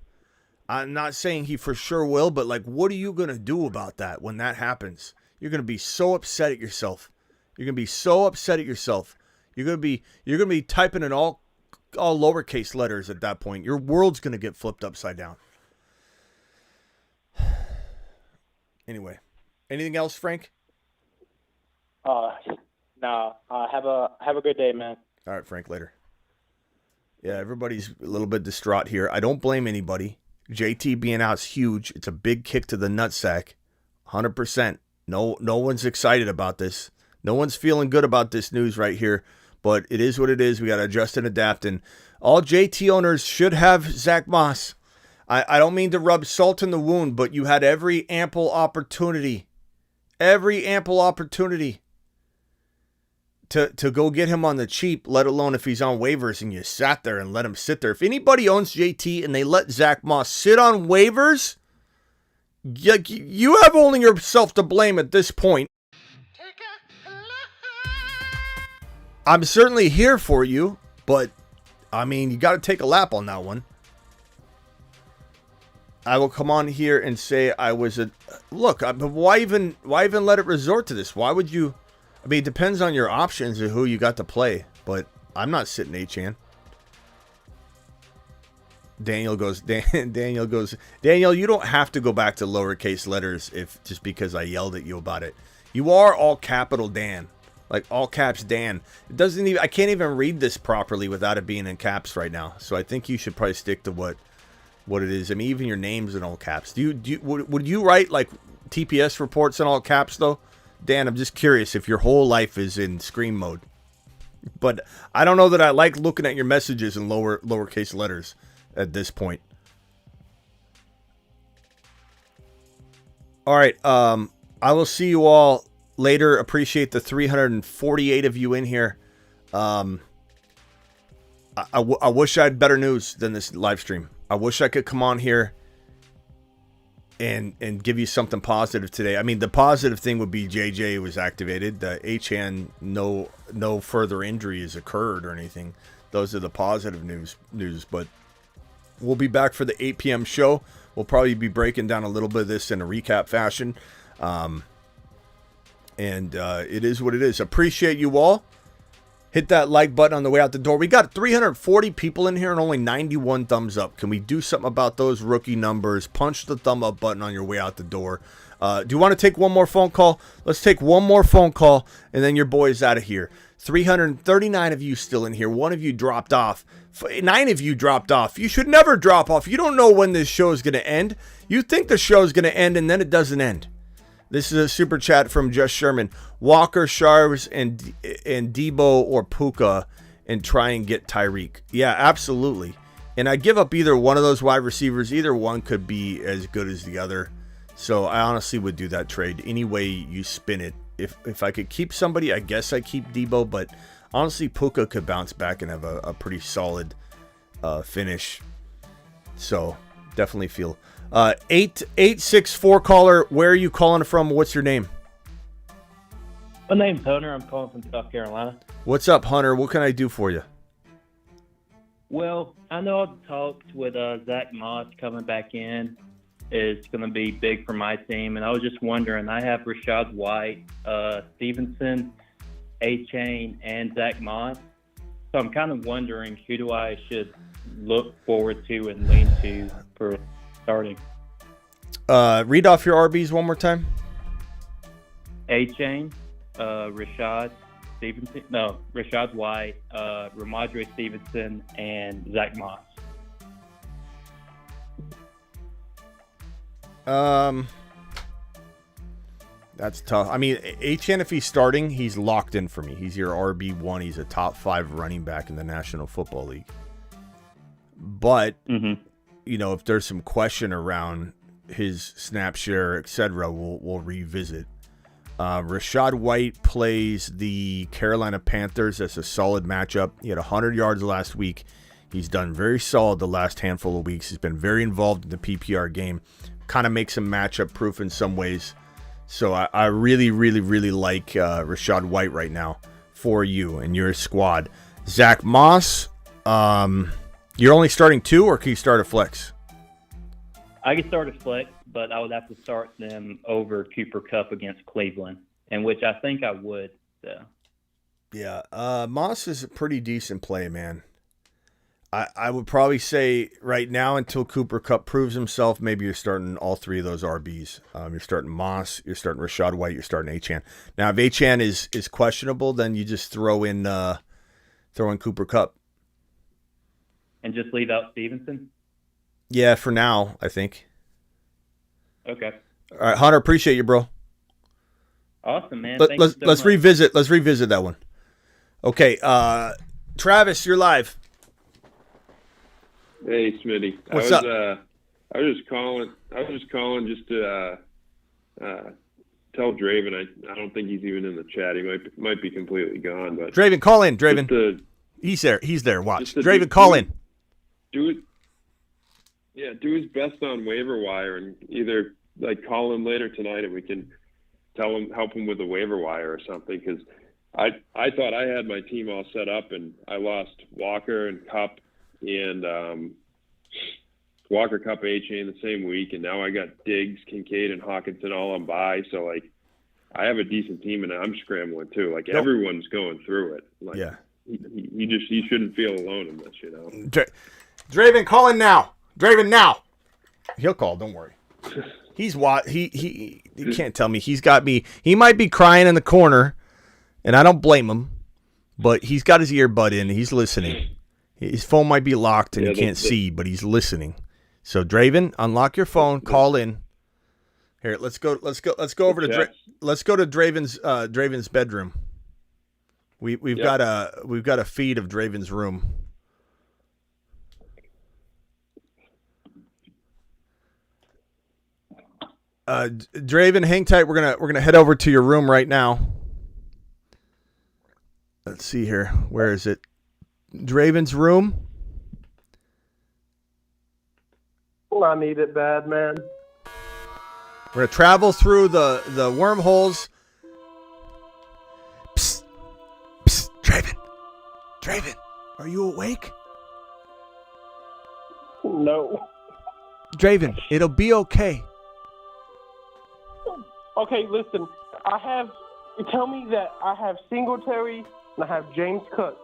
I'm not saying he for sure will, but like, what are you going to do about that when that happens? You're going to be so upset at yourself. You're going to be so upset at yourself. You're going to be typing in all lowercase letters at that point. Your world's going to get flipped upside down. Anyway, anything else, Frank? No. Have a good day, man. All right, Frank, later. Yeah, everybody's a little bit distraught here. I don't blame anybody. JT being out is huge. It's a big kick to the nutsack. 100%. No one's excited about this. No one's feeling good about this news right here. But it is what it is. We got to adjust and adapt. And all JT owners should have Zach Moss. I don't mean to rub salt in the wound, but you had every ample opportunity to go get him on the cheap, let alone if he's on waivers and you sat there and let him sit there. If anybody owns JT and they let Zach Moss sit on waivers, you have only yourself to blame at this point. I'm certainly here for you, but I mean, you got to take a lap on that one. I will come on here and say I was but why even let it resort to this? Why would you? I mean, it depends on your options and who you got to play, but I'm not sitting Achane. Daniel, you don't have to go back to lowercase letters just because I yelled at you about it. You are all capital Dan, like all caps Dan. I can't even read this properly without it being in caps right now. So I think you should probably stick to what it is. I mean, even your name's in all caps. Would you write like TPS reports in all caps though? Dan, I'm just curious if your whole life is in scream mode. But I don't know that I like looking at your messages in lowercase letters at this point. All right, I will see you all later. Appreciate the 348 of you in here. I wish I had better news than this live stream. I wish I could come on here and give you something positive today. I mean, the positive thing would be JJ was activated. The Achane, no further injuries occurred or anything. Those are the positive news. But we'll be back for the 8 p.m. show. We'll probably be breaking down a little bit of this in a recap fashion. And it is what it is. Appreciate you all. Hit that like button on the way out the door. We got 340 people in here and only 91 thumbs up. Can we do something about those rookie numbers? Punch the thumb up button on your way out the door. Do you want to take one more phone call? Let's take one more phone call, and then your boy's out of here. 339 of you still in here. One of you dropped off. 9 of you dropped off. You should never drop off. You don't know when this show is going to end. You think the show is going to end, and then it doesn't end. This is a super chat from Just Sherman. Walker, Sharves, and Debo or Puka, and try and get Tyreek. Yeah, absolutely. And I give up either one of those wide receivers. Either one could be as good as the other. So I honestly would do that trade any way you spin it. If I could keep somebody, I guess I keep Debo. But honestly, Puka could bounce back and have a pretty solid finish. So definitely feel. 864 caller, where are you calling from? What's your name? My name's Hunter. I'm calling from South Carolina. What's up, Hunter? What can I do for you? Well, I know I've talked with Zach Moss coming back in. Is going to be big for my team, and I was just wondering. I have Rashad White, Stevenson, Achane, and Zach Moss. So I'm kind of wondering who do I should look forward to and lean to for starting. Read off your RBs one more time. Achane, Rashad White, Ramondre Stevenson, and Zach Moss. That's tough. I mean, Achane, if he's starting, he's locked in for me. He's your RB1. He's a top 5 running back in the National Football League. But, you know, if there's some question around his snap share, etc., we'll revisit. Rashad White plays the Carolina Panthers. That's a solid matchup. He had 100 yards last week. He's done very solid the last handful of weeks. He's been very involved in the PPR game. Kind of makes him matchup proof in some ways. So I really, really, really like Rashad White right now for you and your squad. Zach Moss, you're only starting 2, or can you start a flex? I could start a flex, but I would have to start them over Cooper Kupp against Cleveland, and which I think I would. So. Yeah, Moss is a pretty decent play, man. I would probably say right now, until Cooper Kupp proves himself, maybe you're starting all 3 of those RBs. You're starting Moss, you're starting Rashad White, you're starting Achane. Now, if Achane is questionable, then you just throw in Cooper Kupp. And just leave out Stevenson? Yeah, for now, I think. Okay. All right, Hunter, appreciate you, bro. Awesome, man. Let's revisit that one. Okay, Travis, you're live. Hey, Smitty. What's up? I was just calling just to tell Draven I don't think he's even in the chat. He might be completely gone. But Draven, call in. Draven, he's there. Watch. Draven, call in. Do his best on waiver wire, and either call him later tonight, and we can help him with the waiver wire or something. Because I thought I had my team all set up, and I lost Walker and Kupp. And Walker, Kupp, Achane the same week, and now I got Diggs, Kincaid, and Hawkinson all on bye. So I have a decent team, and I'm scrambling too. Everyone's going through it. Yeah, he shouldn't feel alone in this, you know. Draven, call in now. Draven, now. He'll call. Don't worry. He's he can't tell me. He's got me. He might be crying in the corner, and I don't blame him. But he's got his earbud in. He's listening. His phone might be locked and he can't see, but he's listening. So Draven, unlock your phone, call in. Here, let's go over to Draven's bedroom. We've got a feed of Draven's room. Draven, hang tight. We're gonna head over to your room right now. Let's see here. Where is it? Draven's room. I need it bad, man. We're gonna travel through the wormholes. Psst, psst, Draven, are you awake? No. Draven, it'll be okay. Okay, listen. Tell me that I have Singletary, and I have James Cook.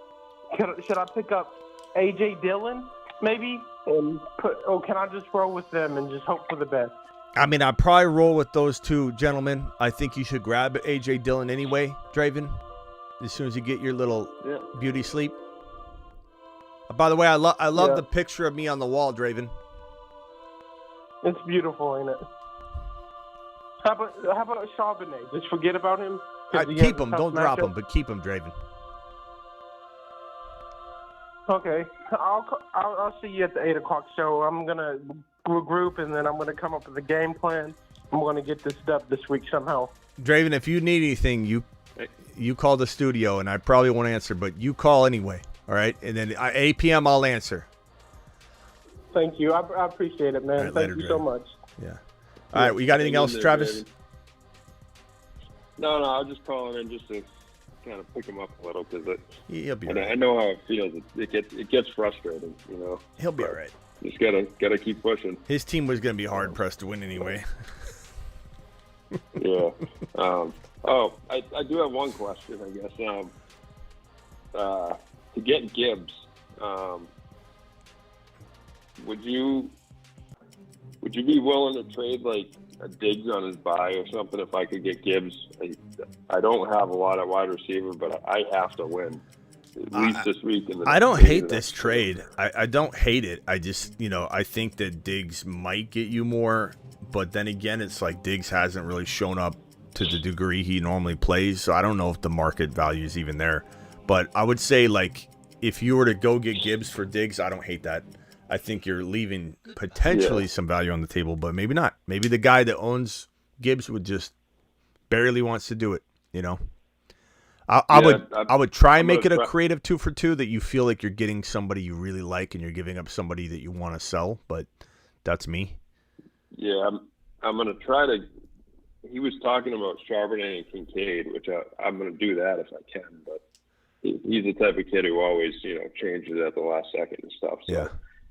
Should I pick up A.J. Dillon, maybe? Or can I just roll with them and just hope for the best? I mean, I'd probably roll with those two gentlemen. I think you should grab A.J. Dillon anyway, Draven, as soon as you get your little beauty sleep. By the way, I love the picture of me on the wall, Draven. It's beautiful, ain't it? How about Charbonnet? Just forget about him? Keep him. Don't drop him, but keep him, Draven. Okay. I'll see you at the 8 o'clock show. I'm going to regroup, and then I'm going to come up with a game plan. I'm going to get this dub this week somehow. Draven, if you need anything, you call the studio, and I probably won't answer, but you call anyway, all right? And then at 8 p.m., I'll answer. Thank you. I appreciate it, man. All right, Thank later, you so Draven. much. Yeah. All right, we got anything else, Travis? No, I was just calling in just to kind of pick him up a little because he'll be all right. I know how it feels. It gets frustrating, you know. He'll be all right. Just gotta keep pushing. His team was going to be hard pressed to win anyway. Yeah. I do have one question, I guess. To get Gibbs, would you be willing to trade like a Diggs on his bye or something if I could get Gibbs? I don't have a lot at wide receiver, but I have to win at least this week. I don't hate this trade. I don't hate it. I just, I think that Diggs might get you more, but then again, it's like Diggs hasn't really shown up to the degree he normally plays, so I don't know if the market value is even there. But I would say, like, if you were to go get Gibbs for Diggs, I don't hate that. I think you're leaving potentially some value on the table, but maybe not. Maybe the guy that owns Gibbs would just barely wants to do it, I would try and make it a creative 2-for-2 that you feel like you're getting somebody you really like and you're giving up somebody that you want to sell, but that's me. Yeah, I'm going to try to. He was talking about Charbonnet and Kincaid, which I'm going to do that if I can, but he's the type of kid who always, changes at the last second and stuff. So yeah.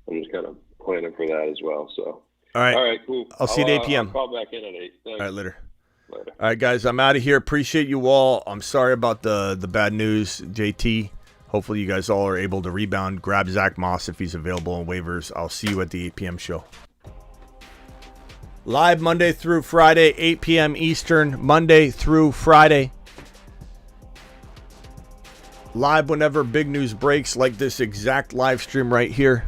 I'm just kind of planning for that as well. So all right, cool. I'll see you at 8 p.m. I'll call back in at 8. Thanks. All right, later. All right, guys, I'm out of here. Appreciate you all. I'm sorry about the bad news, JT. Hopefully you guys all are able to rebound. Grab Zach Moss if he's available on waivers. I'll see you at the 8 p.m. show. Live Monday through Friday, 8 p.m. Eastern, Monday through Friday. Live whenever big news breaks, like this exact live stream right here.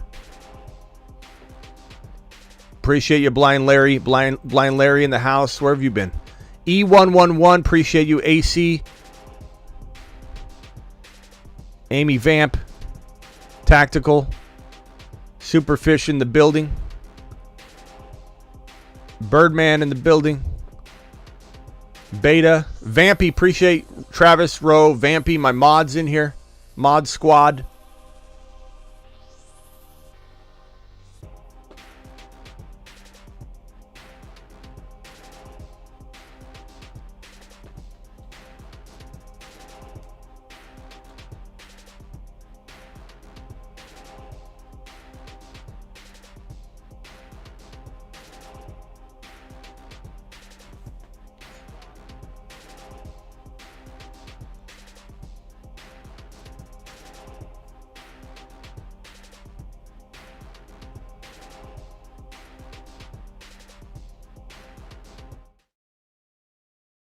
Appreciate you, Blind Larry. Blind Larry in the house. Where have you been? E111, appreciate you, AC. Amy Vamp. Tactical. Superfish in the building. Birdman in the building. Beta. Vampy, appreciate Travis, Rowe, Vampy, my mods in here. Mod squad.